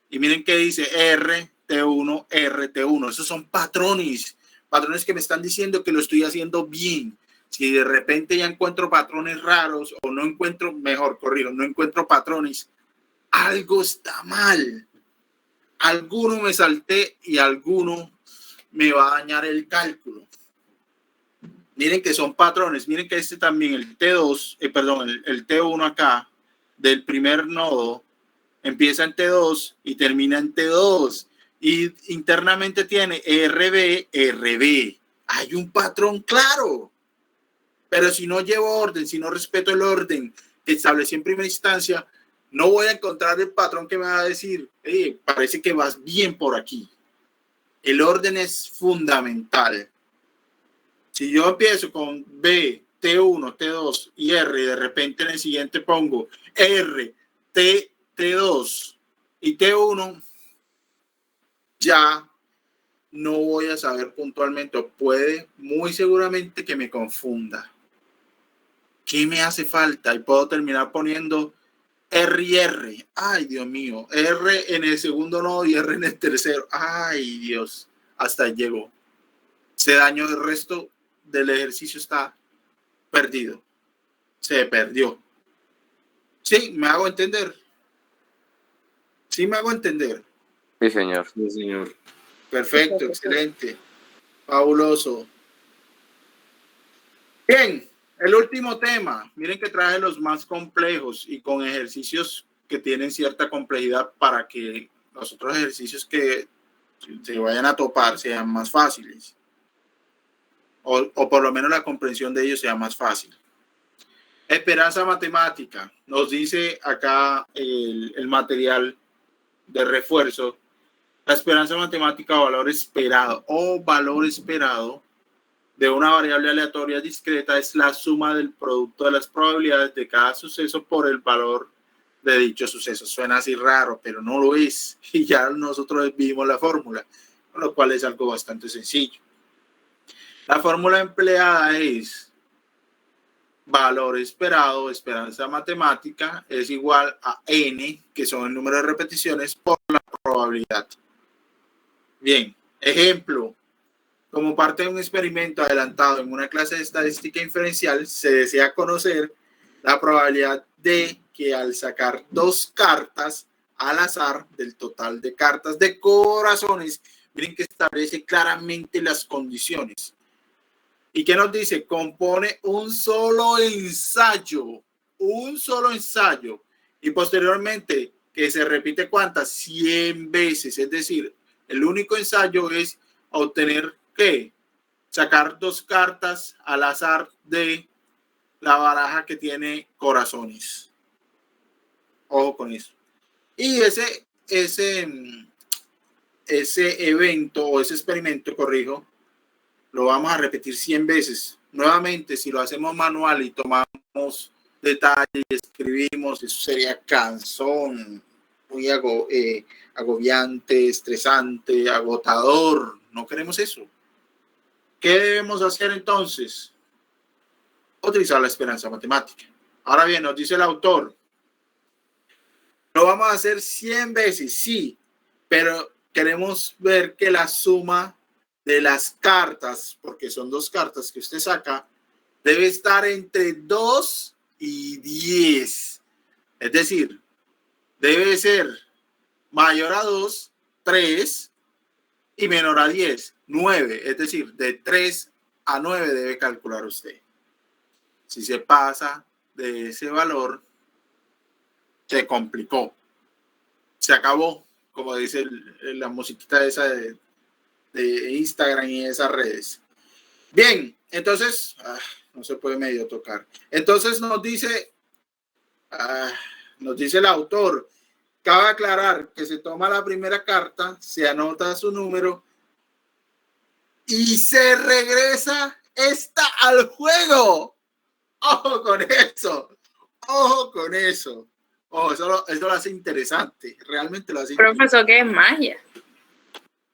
Speaker 1: Y miren qué dice R, T1, R, T1. Esos son patrones. Patrones que me están diciendo que lo estoy haciendo bien. Si de repente ya encuentro patrones raros o no encuentro, mejor corrijo, no encuentro patrones, algo está mal. Alguno me salté y alguno me va a dañar el cálculo. Miren que son patrones. Miren que este también, el T2, el T1 acá, del primer nodo, empieza en T2 y termina en T2. Y internamente tiene RB, RB. Hay un patrón claro. Pero si no llevo orden, si no respeto el orden que establecí en primera instancia, no voy a encontrar el patrón que me va a decir, parece que vas bien por aquí. El orden es fundamental. Si yo empiezo con B, T1, T2 y R, y de repente en el siguiente pongo R, T, T2 y T1, ya no voy a saber puntualmente, o puede muy seguramente que me confunda. ¿Qué me hace falta? Y puedo terminar poniendo R y R. Ay, Dios mío. R en el segundo nodo y R en el tercero. Ay, Dios. Hasta ahí llegó. Se dañó, el resto del ejercicio está perdido. Se perdió. Sí, me hago entender. Sí, me hago entender.
Speaker 5: Sí, señor.
Speaker 2: Sí, señor.
Speaker 1: Perfecto, excelente. Fabuloso. Bien. El último tema, miren que traje los más complejos y con ejercicios que tienen cierta complejidad para que los otros ejercicios que se vayan a topar sean más fáciles o por lo menos la comprensión de ellos sea más fácil. Esperanza matemática, nos dice acá el material de refuerzo. La esperanza matemática o valor esperado de una variable aleatoria discreta es la suma del producto de las probabilidades de cada suceso por el valor de dicho suceso. Suena así raro, pero no lo es. Y ya nosotros vimos la fórmula, con lo cual es algo bastante sencillo. La fórmula empleada es valor esperado, esperanza matemática, es igual a n, que son el número de repeticiones, por la probabilidad. Bien, ejemplo. Como parte de un experimento adelantado en una clase de estadística inferencial, se desea conocer la probabilidad de que al sacar 2 cartas al azar del total de cartas de corazones, miren que establece claramente las condiciones. ¿Y qué nos dice? Compone un solo ensayo, y posteriormente que se repite ¿cuántas? 100 veces. Es decir, el único ensayo es obtener ¿qué? Sacar 2 cartas al azar de la baraja que tiene corazones. Ojo con eso. Y ese evento o ese experimento, corrijo, lo vamos a repetir 100 veces. Nuevamente, si lo hacemos manual y tomamos detalle y escribimos, eso sería cansón, muy agobiante, estresante, agotador. No queremos eso. ¿Qué debemos hacer entonces? Utilizar la esperanza matemática. Ahora bien, nos dice el autor, lo vamos a hacer 100 veces, sí, pero queremos ver que la suma de las cartas, porque son 2 cartas que usted saca, debe estar entre 2 y 10. Es decir, debe ser mayor a 2, 3 y menor a 10, 9. Es decir, de 3 a 9 debe calcular usted. Si se pasa de ese valor, se complicó. Se acabó, como dice la musiquita esa de Instagram y esas redes. Bien, entonces, no se puede medio tocar. Entonces nos dice el autor, cabe aclarar que se toma la primera carta, se anota su número y se regresa esta al juego. Ojo con eso. Ojo con eso. Ojo, eso lo hace interesante. Realmente lo hace interesante.
Speaker 3: Profesor, ¿qué es magia?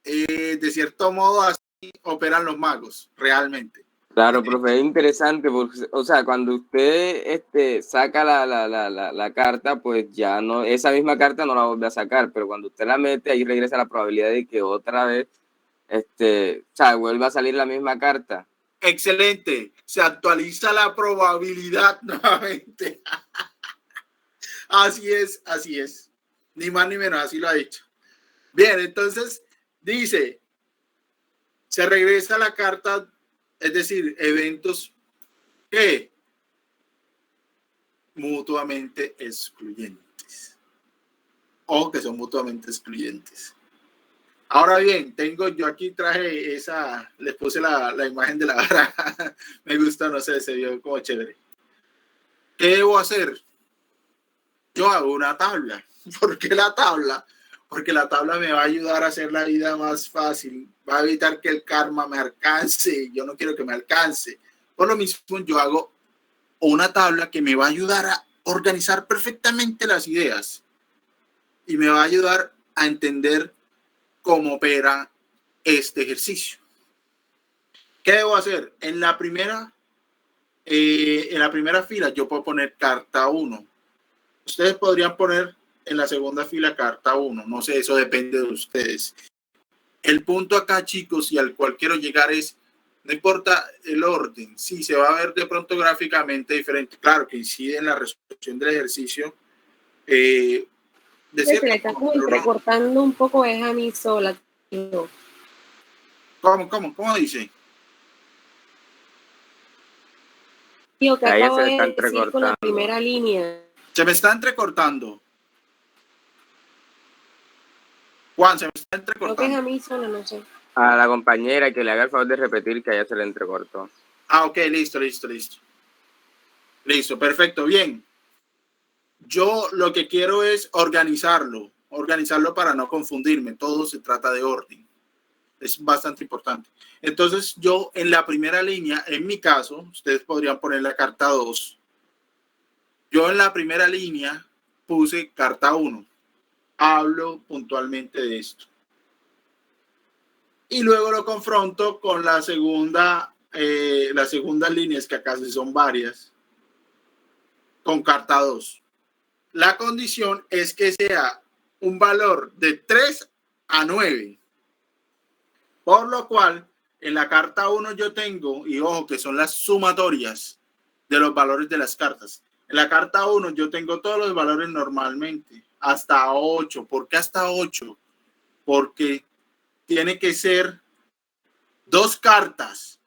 Speaker 1: De cierto modo, así operan los magos, realmente.
Speaker 5: Claro, profe, es interesante porque, o sea, cuando usted saca la carta, pues ya no, esa misma carta no la vuelve a sacar, pero cuando usted la mete, ahí regresa la probabilidad de que otra vez, o sea, vuelva a salir la misma carta.
Speaker 1: Excelente. Se actualiza la probabilidad nuevamente. Así es. Ni más ni menos, así lo ha dicho. Bien, entonces dice, se regresa la carta, es decir, eventos que mutuamente excluyentes. O que son mutuamente excluyentes. Ahora bien, yo aquí traje les puse la imagen de la baraja. Me gusta, no sé, se vio como chévere. ¿Qué debo hacer? Yo hago una tabla. ¿Por qué la tabla? Porque la tabla me va a ayudar a hacer la vida más fácil. Va a evitar que el karma me alcance. Yo no quiero que me alcance. Por lo mismo, yo hago una tabla que me va a ayudar a organizar perfectamente las ideas. Y me va a ayudar a entender cómo opera este ejercicio. ¿Qué debo hacer? En la primera fila yo puedo poner carta 1. Ustedes podrían poner en la segunda fila carta 1. No sé, eso depende de ustedes. El punto acá, chicos, y al cual quiero llegar es, no importa el orden, sí, se va a ver de pronto gráficamente diferente. Claro que incide en la resolución del ejercicio.
Speaker 4: Se le está como entrecortando un poco, es a mí sola. No.
Speaker 1: ¿Cómo dice?
Speaker 4: Tío, que acabo de decir con la primera línea.
Speaker 1: Se me está entrecortando. Juan, se me está entrecortando.
Speaker 4: Creo que es a mí sola, no sé.
Speaker 5: A la compañera que le haga el favor de repetir, que a ella se le entrecortó.
Speaker 1: Ok, listo. Listo, perfecto, bien. Yo lo que quiero es organizarlo para no confundirme. Todo se trata de orden. Es bastante importante. Entonces, yo en la primera línea, en mi caso, ustedes podrían poner la carta 2. Yo en la primera línea puse carta 1. Hablo puntualmente de esto. Y luego lo confronto con las segundas líneas, que acá son varias, con carta 2. La condición es que sea un valor de 3 a 9. Por lo cual, en la carta 1 yo tengo, y ojo que son las sumatorias de los valores de las cartas. En la carta 1 yo tengo todos los valores normalmente, hasta 8. ¿Por qué hasta 8? Porque tiene que ser 2 cartas.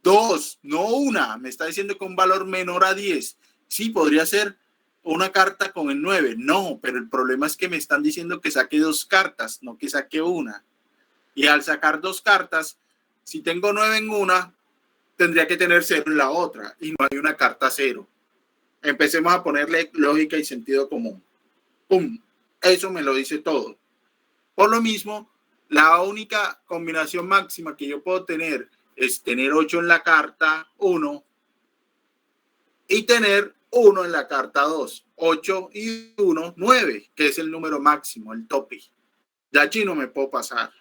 Speaker 1: 2, no una. Me está diciendo que un valor menor a 10. Sí, podría ser una carta con el 9. No, pero el problema es que me están diciendo que saque 2 cartas, no que saque una. Y al sacar 2 cartas, si tengo 9 en una, tendría que tener 0 en la otra. Y no hay una carta 0. Empecemos a ponerle lógica y sentido común. ¡Pum! Eso me lo dice todo. Por lo mismo, la única combinación máxima que yo puedo tener es tener 8 en la carta 1 y tener 1 en la carta 2. 8 y 1, 9, que es el número máximo, el tope. De allí no me puedo pasar.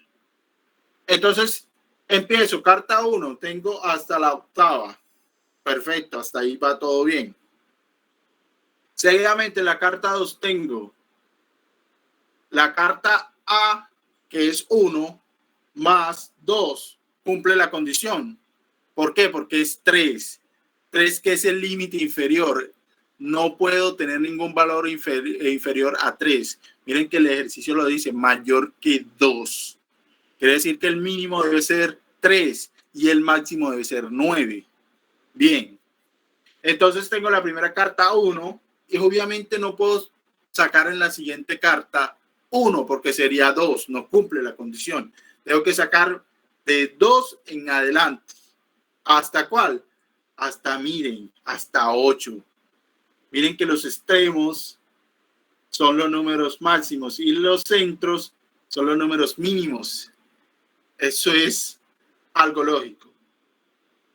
Speaker 1: Entonces, empiezo, carta 1, tengo hasta la 8ª. Perfecto, hasta ahí va todo bien. Seguidamente, la carta 2 tengo la carta A, que es 1, más 2, cumple la condición. ¿Por qué? Porque es 3. 3, que es el límite inferior. No puedo tener ningún valor inferior a 3. Miren que el ejercicio lo dice, mayor que 2. Quiere decir que el mínimo debe ser 3 y el máximo debe ser 9. Bien. Entonces tengo la primera carta 1 y obviamente no puedo sacar en la siguiente carta 1 porque sería 2. No cumple la condición. Tengo que sacar de 2 en adelante. ¿Hasta cuál? Hasta, miren, hasta 8. Miren que los extremos son los números máximos y los centros son los números mínimos. Eso es algo lógico.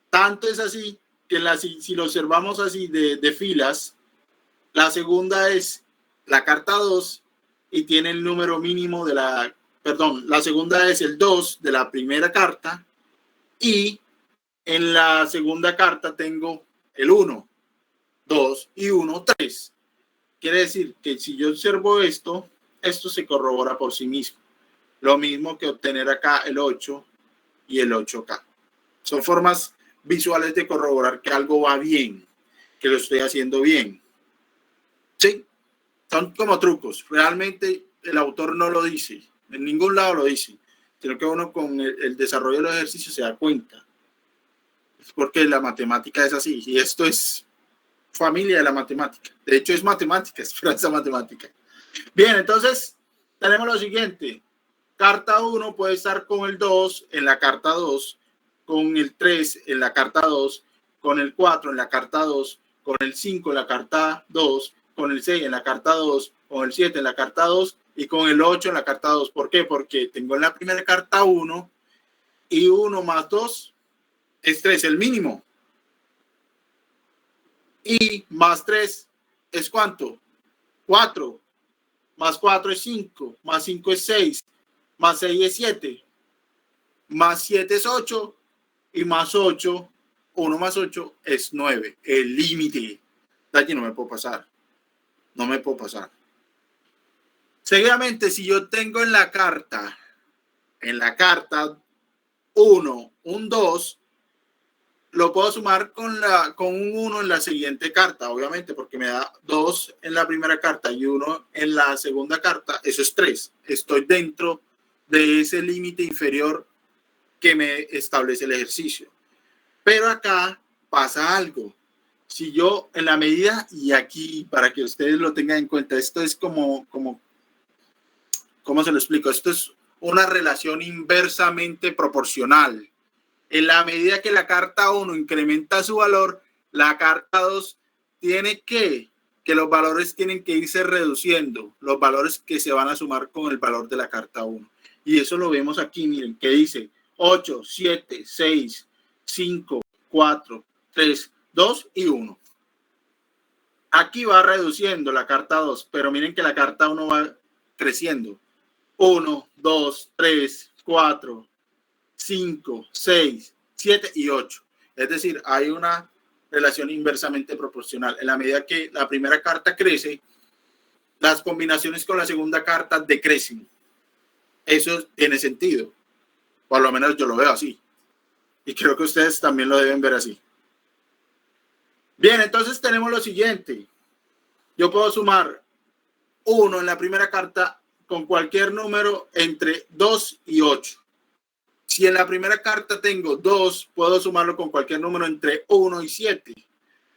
Speaker 1: Tanto es así que si lo observamos así de filas, la segunda es la carta 2 y tiene el número mínimo de la segunda es el 2 de la primera carta y en la segunda carta tengo el 1, 2 y 1, 3. Quiere decir que si yo observo esto se corrobora por sí mismo. Lo mismo que obtener acá el 8 y el 8K. Son formas visuales de corroborar que algo va bien, que lo estoy haciendo bien. Sí, son como trucos. Realmente el autor no lo dice, en ningún lado lo dice, sino que uno con el desarrollo de los ejercicios se da cuenta. Es porque la matemática es así, y esto es familia de la matemática. De hecho, es matemática, es Francia matemática. Bien, entonces tenemos lo siguiente. Carta 1 puede estar con el 2 en la carta 2, con el 3 en la carta 2, con el 4 en la carta 2, con el 5 en la carta 2, con el 6 en la carta 2, con el 7 en la carta 2 y con el 8 en la carta 2. ¿Por qué? Porque tengo en la primera carta 1 y 1 más 2 es 3, el mínimo. Y más 3 es ¿cuánto? 4. Más 4 es 5. Más 5 es 6. Más 6 es 7. Más 7 es 8. Y más 8, 1 más 8 es 9. El límite. De allí no me puedo pasar. No me puedo pasar. Seguidamente, si yo tengo en la carta 1, un 2, lo puedo sumar con un 1 en la siguiente carta, obviamente, porque me da 2 en la primera carta y 1 en la segunda carta. Eso es 3. Estoy dentro de ese límite inferior que me establece el ejercicio. Pero acá pasa algo. Si yo en la medida, y aquí para que ustedes lo tengan en cuenta, esto es ¿cómo se lo explico? Esto es una relación inversamente proporcional. En la medida que la carta 1 incrementa su valor, la carta 2 tiene que los valores tienen que irse reduciendo, los valores que se van a sumar con el valor de la carta 1. Y eso lo vemos aquí, miren, que dice 8, 7, 6, 5, 4, 3, 2 y 1. Aquí va reduciendo la carta 2, pero miren que la carta 1 va creciendo. 1, 2, 3, 4, 5, 6, 7 y 8. Es decir, hay una relación inversamente proporcional. En la medida que la primera carta crece, las combinaciones con la segunda carta decrecen. Eso tiene sentido. Por lo menos yo lo veo así. Y creo que ustedes también lo deben ver así. Bien, entonces tenemos lo siguiente. Yo puedo sumar 1 en la primera carta con cualquier número entre 2 y 8. Si en la primera carta tengo 2, puedo sumarlo con cualquier número entre 1 y 7.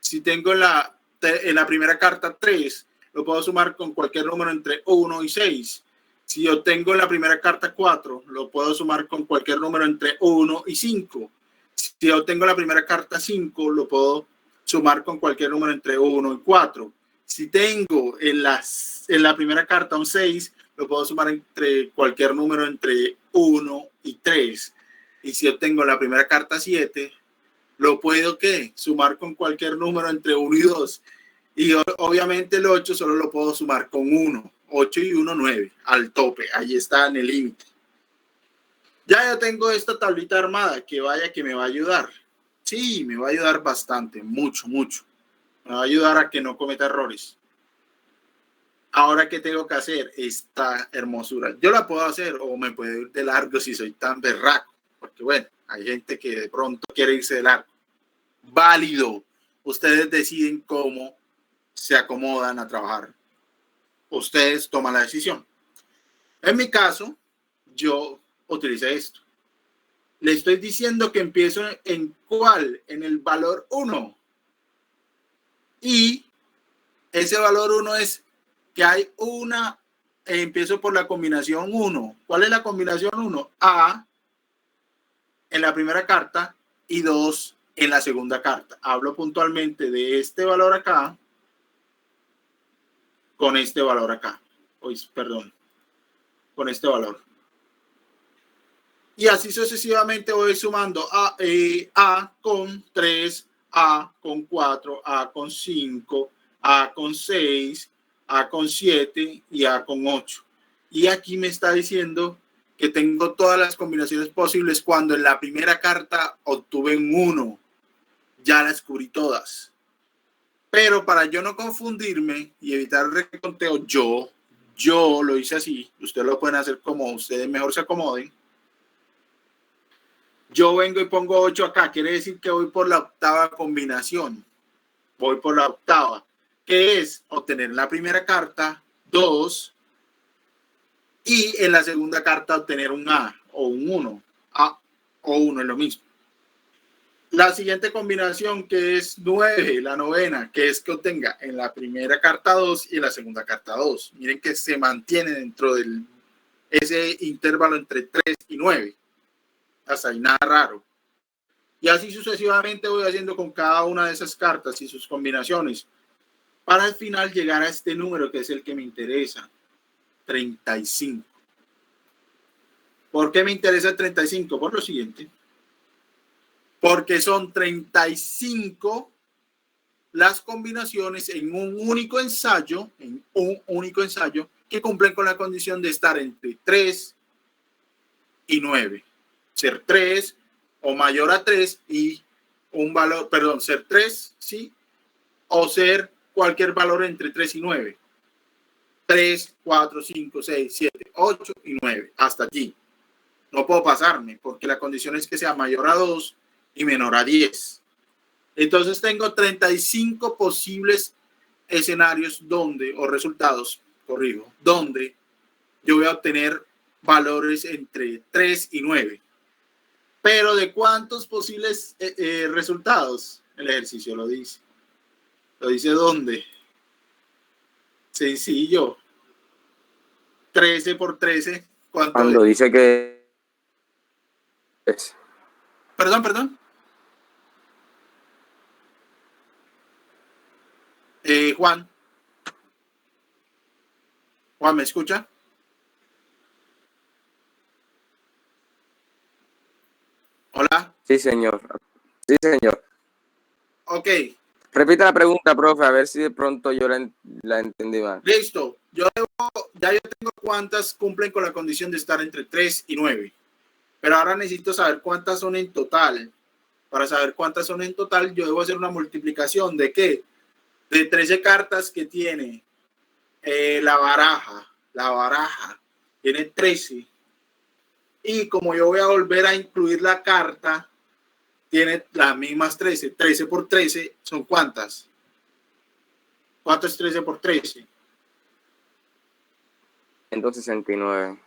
Speaker 1: Si tengo en la primera carta 3, lo puedo sumar con cualquier número entre 1 y 6. Si yo tengo en la primera carta 4, lo puedo sumar con cualquier número entre 1 y 5. Si yo tengo la primera carta 5, lo puedo sumar con cualquier número entre 1 y 4. Si tengo en la primera carta un 6, lo puedo sumar entre cualquier número entre 1 y 3. Y si yo tengo la primera carta 7, lo puedo sumar con cualquier número entre 1 y 2. Y obviamente el 8 solo lo puedo sumar con 1. 8 y 1, 9. Al tope. Ahí está en el límite. Ya tengo esta tablita armada que vaya que me va a ayudar. Sí, me va a ayudar bastante. Mucho, mucho. Me va a ayudar a que no cometa errores. Ahora, ¿qué tengo que hacer? Esta hermosura. Yo la puedo hacer o me puedo ir de largo si soy tan berraco. Porque bueno, hay gente que de pronto quiere irse de largo. Válido. Ustedes deciden cómo se acomodan a trabajar. Ustedes toman la decisión. En mi caso, yo utilicé esto. Le estoy diciendo que empiezo en ¿cuál? En el valor 1. Y ese valor 1 es que hay empiezo por la combinación 1. ¿Cuál es la combinación 1? A en la primera carta y 2 en la segunda carta. Hablo puntualmente de este valor acá con este valor acá. Perdón, con este valor. Y así sucesivamente voy sumando A con 3, A con 4, A con 5, A con 6, A con 7 y A con 8. Y aquí me está diciendo que tengo todas las combinaciones posibles cuando en la primera carta obtuve un 1. Ya las cubrí todas. Pero para yo no confundirme y evitar el reconteo, yo lo hice así. Ustedes lo pueden hacer como ustedes mejor se acomoden. Yo vengo y pongo 8 acá. Quiere decir que voy por la octava combinación. Voy por la octava, que es obtener en la primera carta 2 y en la segunda carta obtener un A o un 1. A o 1 es lo mismo. La siguiente combinación, que es 9, la novena, que es que obtenga en la primera carta 2 y en la segunda carta 2. Miren que se mantiene dentro de ese intervalo entre 3 y 9. Hasta ahí nada raro. Y así sucesivamente voy haciendo con cada una de esas cartas y sus combinaciones para al final llegar a este número que es el que me interesa, 35. ¿Por qué me interesa el 35? Por lo siguiente. Porque son 35 las combinaciones en un único ensayo, que cumplen con la condición de estar entre 3 y 9. Ser 3 o mayor a 3 y un valor, perdón, ser 3, ¿sí? O ser cualquier valor entre 3 y 9. 3, 4, 5, 6, 7, 8 y 9. Hasta allí. No puedo pasarme porque la condición es que sea mayor a 2 y menor a 10. Entonces tengo 35 posibles escenarios donde, o resultados, corrijo, donde yo voy a obtener valores entre 3 y 9. Pero ¿de cuántos posibles resultados? El ejercicio lo dice. Lo dice ¿dónde? Sencillo. 13 por 13. ¿Cuánto
Speaker 5: Cuando
Speaker 1: es?
Speaker 5: dice que es
Speaker 1: Perdón. Juan, ¿me escucha? Hola.
Speaker 5: sí, señor. Sí, señor.
Speaker 1: Ok,
Speaker 5: Repita la pregunta, profe, a ver si de pronto yo la entendí mal.
Speaker 1: listo. Ya yo tengo cuántas cumplen con la condición de estar entre 3 y 9. Pero ahora necesito saber cuántas son en total. Para saber cuántas son en total, yo debo hacer una multiplicación de ¿qué? De 13 cartas que tiene la baraja. La baraja tiene 13. Y como yo voy a volver a incluir la carta, tiene las mismas 13. 13 por 13 son ¿cuántas? ¿Cuánto es 13 por 13?
Speaker 5: 169.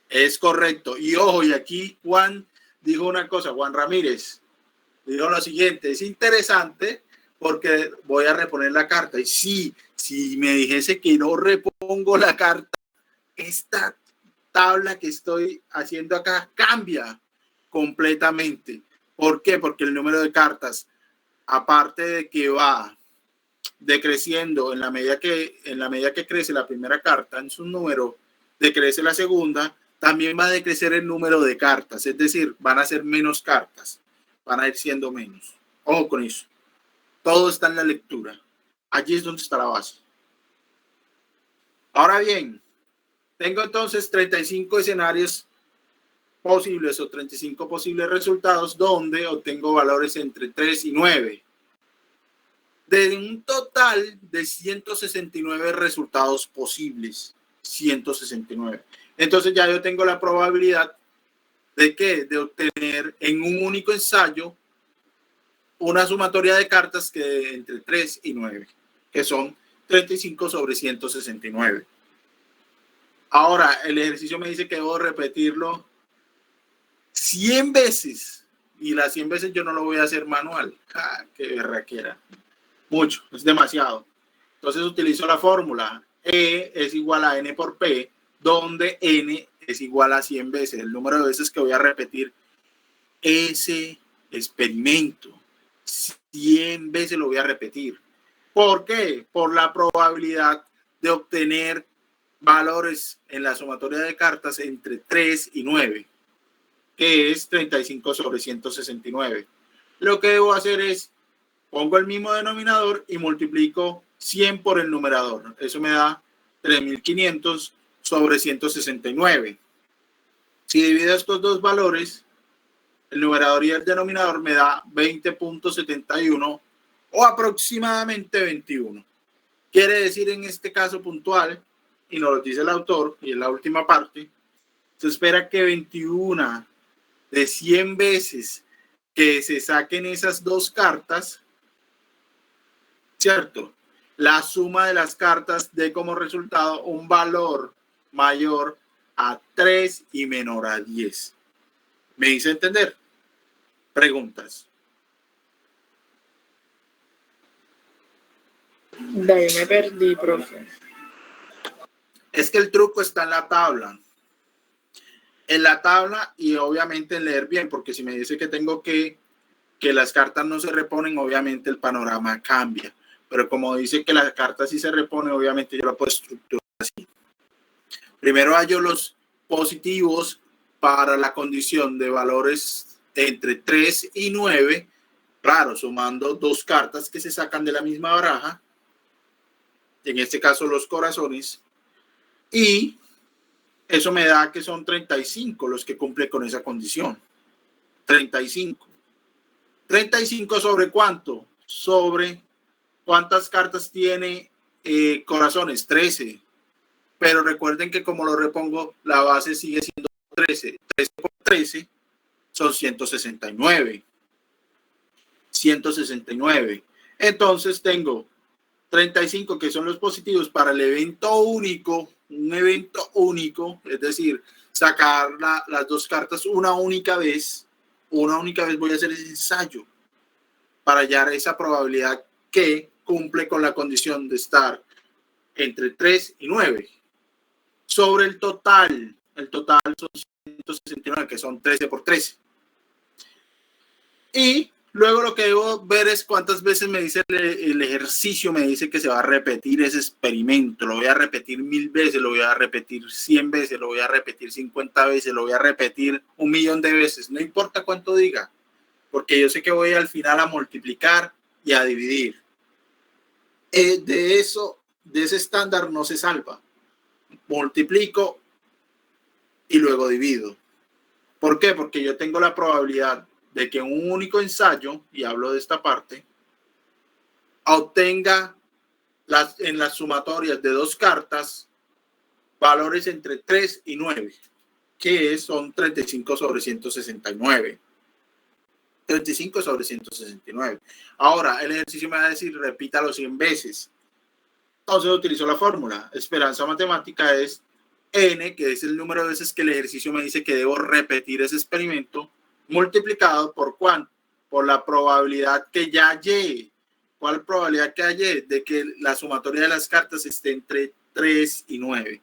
Speaker 1: Es correcto. Y ojo, y aquí Juan dijo una cosa, Juan Ramírez dijo lo siguiente, es interesante porque voy a reponer la carta. Y sí, si me dijese que no repongo la carta, esta tabla que estoy haciendo acá cambia completamente. ¿Por qué? Porque el número de cartas, aparte de que va decreciendo en la medida que crece la primera carta en su número, decrece la segunda, también va a decrecer el número de cartas, es decir, van a ser menos cartas, van a ir siendo menos. Ojo con eso. Todo está en la lectura. Allí es donde está la base. Ahora bien, tengo entonces 35 escenarios posibles o 35 posibles resultados donde obtengo valores entre 3 y 9. De un total de 169 resultados posibles. 169. Entonces ya yo tengo la probabilidad de ¿qué? De obtener en un único ensayo una sumatoria de cartas que entre 3 y 9, que son 35 sobre 169. Ahora, el ejercicio me dice que debo repetirlo 100 veces. Y las 100 veces yo no lo voy a hacer manual. Qué berraquera. Mucho, es demasiado. Entonces utilizo la fórmula E es igual a N por P, donde N es igual a 100 veces, el número de veces que voy a repetir ese experimento. 100 veces lo voy a repetir. ¿Por qué? Por la probabilidad de obtener valores en la sumatoria de cartas entre 3 y 9, que es 35 sobre 169. Lo que debo hacer es, pongo el mismo denominador y multiplico 100 por el numerador. Eso me da 3.500 sobre 169. Si divido estos dos valores, el numerador y el denominador me da 20.71 o aproximadamente 21. Quiere decir en este caso puntual, y nos lo dice el autor, y en la última parte, se espera que 21 de 100 veces que se saquen esas dos cartas, ¿cierto? La suma de las cartas dé como resultado un valor mayor a 3 y menor a 10. ¿Me hice entender? Preguntas.
Speaker 3: De ahí me perdí, profe.
Speaker 1: Es que el truco está en la tabla. En la tabla y obviamente en leer bien, porque si me dice que tengo que las cartas no se reponen, obviamente el panorama cambia. Pero como dice que las cartas sí se reponen, obviamente yo la puedo estructurar así. Primero hallo los positivos para la condición de valores entre 3 y 9, claro, sumando dos cartas que se sacan de la misma baraja, en este caso los corazones, y eso me da que son 35 los que cumplen con esa condición. 35. ¿35 sobre cuánto? Sobre cuántas cartas tiene corazones, 13. Pero recuerden que como lo repongo, la base sigue siendo 13. 13 por 13 son 169. 169. Entonces tengo 35 que son los positivos para el evento único, un evento único, es decir, sacar las dos cartas una única vez voy a hacer ese ensayo para hallar esa probabilidad que cumple con la condición de estar entre 3 y 9. Sobre el total son 169, que son 13 por 13. Y luego lo que debo ver es cuántas veces me dice el ejercicio, me dice que se va a repetir ese experimento. Lo voy a repetir 1000 veces, lo voy a repetir 100 veces, lo voy a repetir 50 veces, lo voy a repetir 1.000.000 de veces. No importa cuánto diga, porque yo sé que voy al final a multiplicar y a dividir. De ese estándar no se salva. Multiplico y luego divido. ¿Por qué? Porque yo tengo la probabilidad de que un único ensayo, y hablo de esta parte, obtenga en las sumatorias de dos cartas valores entre 3 y 9, que son 35 sobre 169. 35 sobre 169. Ahora, el ejercicio me va a decir, repítalo 100 veces. Entonces utilizo la fórmula. Esperanza matemática es n, que es el número de veces que el ejercicio me dice que debo repetir ese experimento, multiplicado por ¿cuánto? Por la probabilidad que ya hallé. ¿Cuál probabilidad que hallé? De que la sumatoria de las cartas esté entre 3 y 9.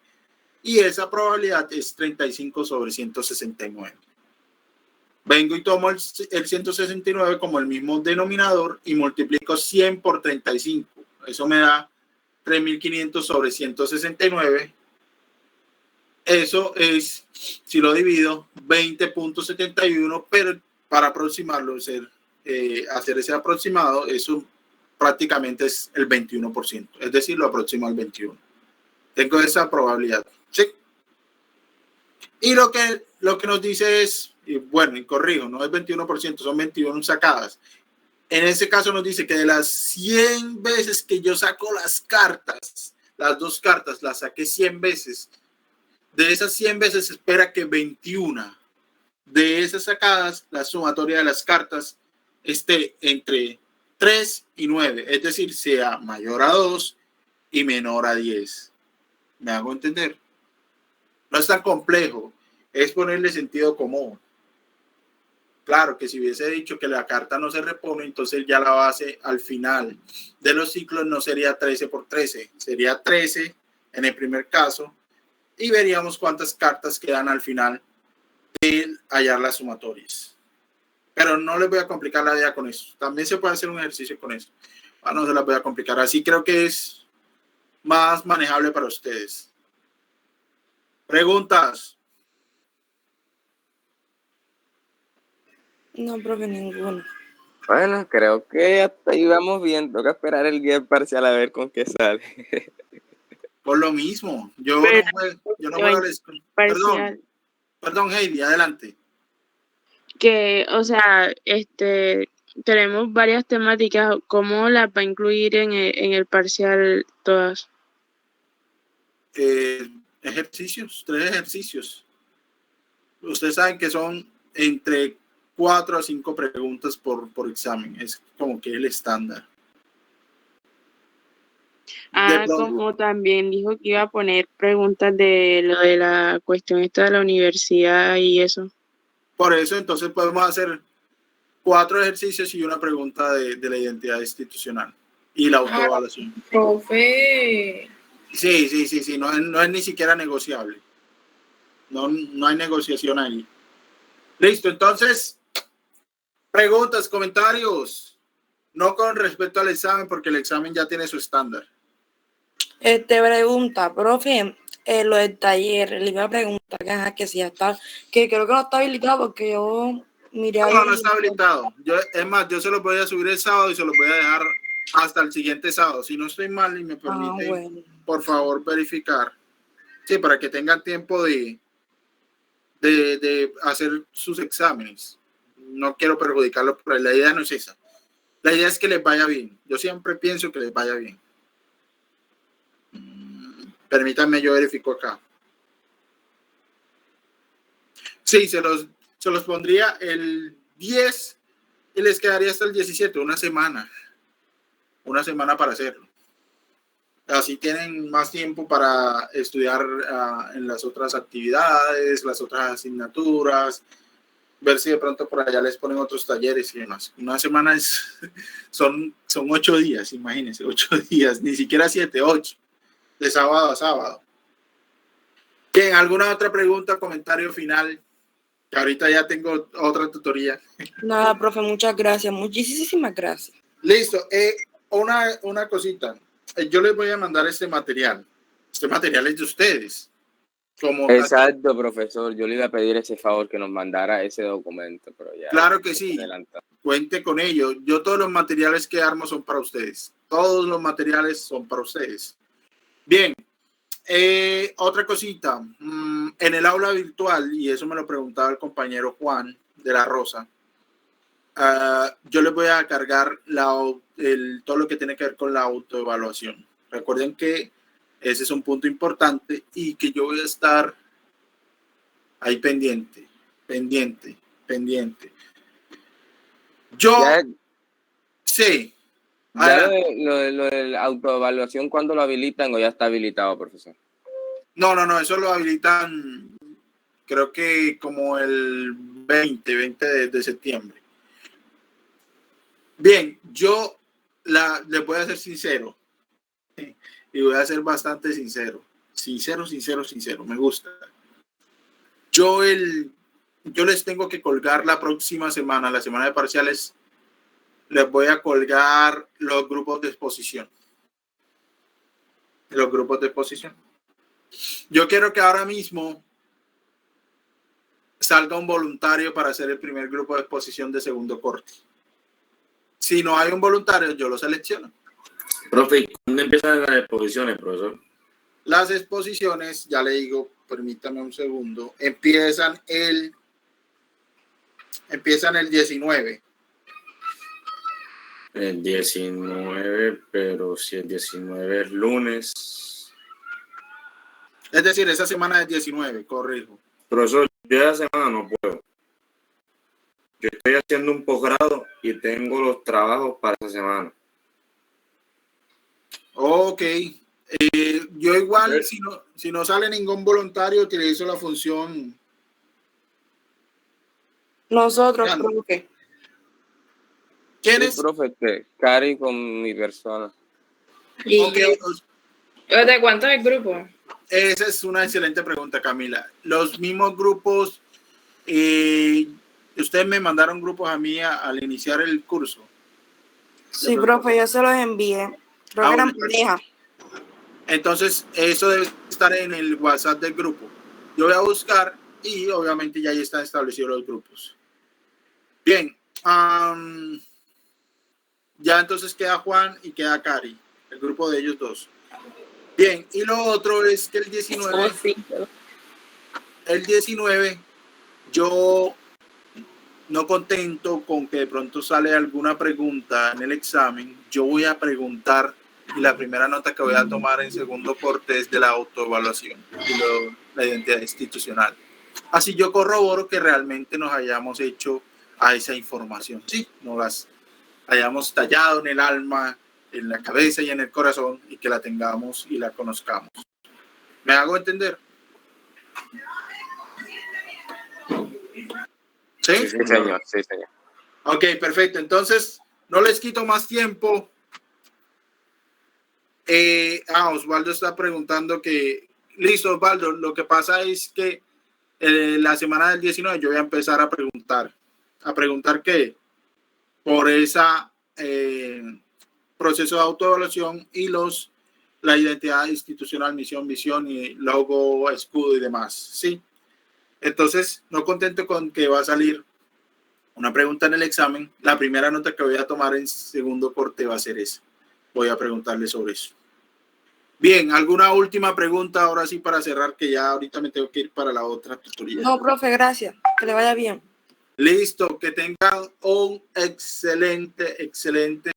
Speaker 1: Y esa probabilidad es 35 sobre 169. Vengo y tomo el 169 como el mismo denominador y multiplico 100 por 35. Eso me da 3.500 sobre 169. Eso es, si lo divido, 20.71, pero para aproximarlo, hacer ese aproximado, eso prácticamente es el 21%. Es decir, lo aproximo al 21%. Tengo esa probabilidad. ¿Sí? Y lo que nos dice es, bueno, y corrijo, no es 21%, son 21 sacadas. En ese caso nos dice que de las 100 veces que yo saco las cartas, las dos cartas las saqué 100 veces. De esas 100 veces se espera que 21 de esas sacadas, la sumatoria de las cartas esté entre 3 y 9. Es decir, sea mayor a 2 y menor a 10. ¿Me hago entender? No es tan complejo. Es ponerle sentido común. Claro que si hubiese dicho que la carta no se repone, entonces ya la base al final de los ciclos no sería 13 por 13, sería 13 en el primer caso y veríamos cuántas cartas quedan al final de hallar las sumatorias. Pero no les voy a complicar la vida con eso. También se puede hacer un ejercicio con eso. No se las voy a complicar. Así creo que es más manejable para ustedes. ¿Preguntas?
Speaker 3: No, profe, ninguno.
Speaker 5: Bueno, creo que hasta ahí vamos bien. Toca esperar el guía parcial a ver con qué sale.
Speaker 1: Por lo mismo, yo
Speaker 6: Pero
Speaker 1: no juego a la escuela.
Speaker 6: parcial.
Speaker 1: Perdón, Heidi, adelante.
Speaker 6: Que, o sea, tenemos varias temáticas, ¿cómo las va a incluir en el parcial todas?
Speaker 1: Ejercicios, 3 ejercicios. Ustedes saben que son entre 4 a 5 preguntas por examen. Es como que el estándar.
Speaker 6: Como también dijo que iba a poner preguntas de lo de la cuestión esta de la universidad y eso.
Speaker 1: Por eso, entonces podemos hacer 4 ejercicios y una pregunta de la identidad institucional y la autoevaluación.
Speaker 3: Profe.
Speaker 1: Sí. No es ni siquiera negociable. No hay negociación ahí. Listo, entonces, preguntas, comentarios. No con respecto al examen, porque el examen ya tiene su estándar.
Speaker 3: Pregunta, profe, lo del taller, le iba a preguntar que si ya está, que creo que no está habilitado porque yo miré ahí.
Speaker 1: No está habilitado. Es más, yo se lo voy a subir el sábado y se lo voy a dejar hasta el siguiente sábado. Si no estoy mal y me permite,
Speaker 3: bueno.
Speaker 1: por favor, verificar. Sí, para que tengan tiempo de hacer sus exámenes. No quiero perjudicarlos, pero la idea no es esa. La idea es que les vaya bien. Yo siempre pienso que les vaya bien. Permítanme, yo verifico acá. Sí, se los pondría el 10 y les quedaría hasta el 17, una semana para hacerlo. Así tienen más tiempo para estudiar en las otras actividades, las otras asignaturas, ver si de pronto por allá les ponen otros talleres y demás. Una semana son 8 días, imagínense, 8 días, ni siquiera 7, 8, de sábado a sábado. Bien, ¿alguna otra pregunta, comentario final? Que ahorita ya tengo otra tutoría.
Speaker 3: Nada, profe, muchas gracias, muchísimas gracias.
Speaker 1: Listo, una cosita. Yo les voy a mandar este material. Este material es de ustedes.
Speaker 5: Exacto, profesor. Yo le iba a pedir ese favor que nos mandara ese documento, pero ya.
Speaker 1: Claro que sí. Cuente con ello. Yo todos los materiales que armo son para ustedes. Todos los materiales son para ustedes. Bien. Otra cosita. En el aula virtual, y eso me lo preguntaba el compañero Juan de la Rosa, yo les voy a cargar todo lo que tiene que ver con la autoevaluación. Recuerden que ese es un punto importante y que yo voy a estar ahí pendiente. Sí.
Speaker 5: ¿Ya lo de la autoevaluación cuándo lo habilitan o ya está habilitado, profesor?
Speaker 1: No, eso lo habilitan creo que como el 20 de septiembre. Bien, yo les voy a ser sincero y voy a ser bastante sincero. Sincero, me gusta. Yo les tengo que colgar la próxima semana, la semana de parciales, les voy a colgar los grupos de exposición. Yo quiero que ahora mismo salga un voluntario para hacer el primer grupo de exposición de segundo corte. Si no hay un voluntario, yo lo selecciono.
Speaker 2: Profe, ¿cuándo empiezan las exposiciones, profesor?
Speaker 1: Las exposiciones, ya le digo, permítame un segundo, empiezan el 19.
Speaker 2: El 19, pero si el 19 es lunes.
Speaker 1: Es decir, esa semana es 19, corrijo.
Speaker 2: Profesor, yo esa semana no puedo. Yo estoy haciendo un posgrado y tengo los trabajos para esa semana.
Speaker 1: Ok. Yo igual, si no sale ningún voluntario, utilizo la función.
Speaker 3: Nosotros, profe.
Speaker 1: ¿Quién es?
Speaker 5: Sí, profe, Cari con mi persona.
Speaker 1: Okay.
Speaker 3: ¿De cuánto es el grupo?
Speaker 1: Esa es una excelente pregunta, Camila. Los mismos grupos, ustedes me mandaron grupos a mí al iniciar el curso.
Speaker 3: Sí, profe, yo se los envié. Creo que eran pareja.
Speaker 1: Entonces, eso debe estar en el WhatsApp del grupo. Yo voy a buscar y obviamente ya ahí están establecidos los grupos. Bien. Ya entonces queda Juan y queda Cari, el grupo de ellos dos. Bien, y lo otro es que el 19, yo no contento con que de pronto sale alguna pregunta en el examen, yo voy a preguntar y la primera nota que voy a tomar en segundo corte es de la autoevaluación y la identidad institucional. Así yo corroboro que realmente nos hayamos hecho a esa información, sí, nos las hayamos tallado en el alma, en la cabeza y en el corazón y que la tengamos y la conozcamos. ¿Me hago entender? ¿Sí?
Speaker 5: Sí, señor, sí, señor.
Speaker 1: Ok, perfecto. Entonces, no les quito más tiempo. Osvaldo está preguntando que, listo, Osvaldo, lo que pasa es que la semana del 19 yo voy a empezar a preguntar. ¿A preguntar qué? Por esa proceso de autoevaluación y la identidad institucional, misión, visión y logo, escudo y demás, ¿sí? Entonces, no contento con que va a salir una pregunta en el examen, la primera nota que voy a tomar en segundo corte va a ser esa. Voy a preguntarle sobre eso. Bien, ¿alguna última pregunta ahora sí para cerrar, que ya ahorita me tengo que ir para la otra tutoría?
Speaker 3: No, profe, gracias. Que le vaya bien.
Speaker 1: Listo, que tengan un excelente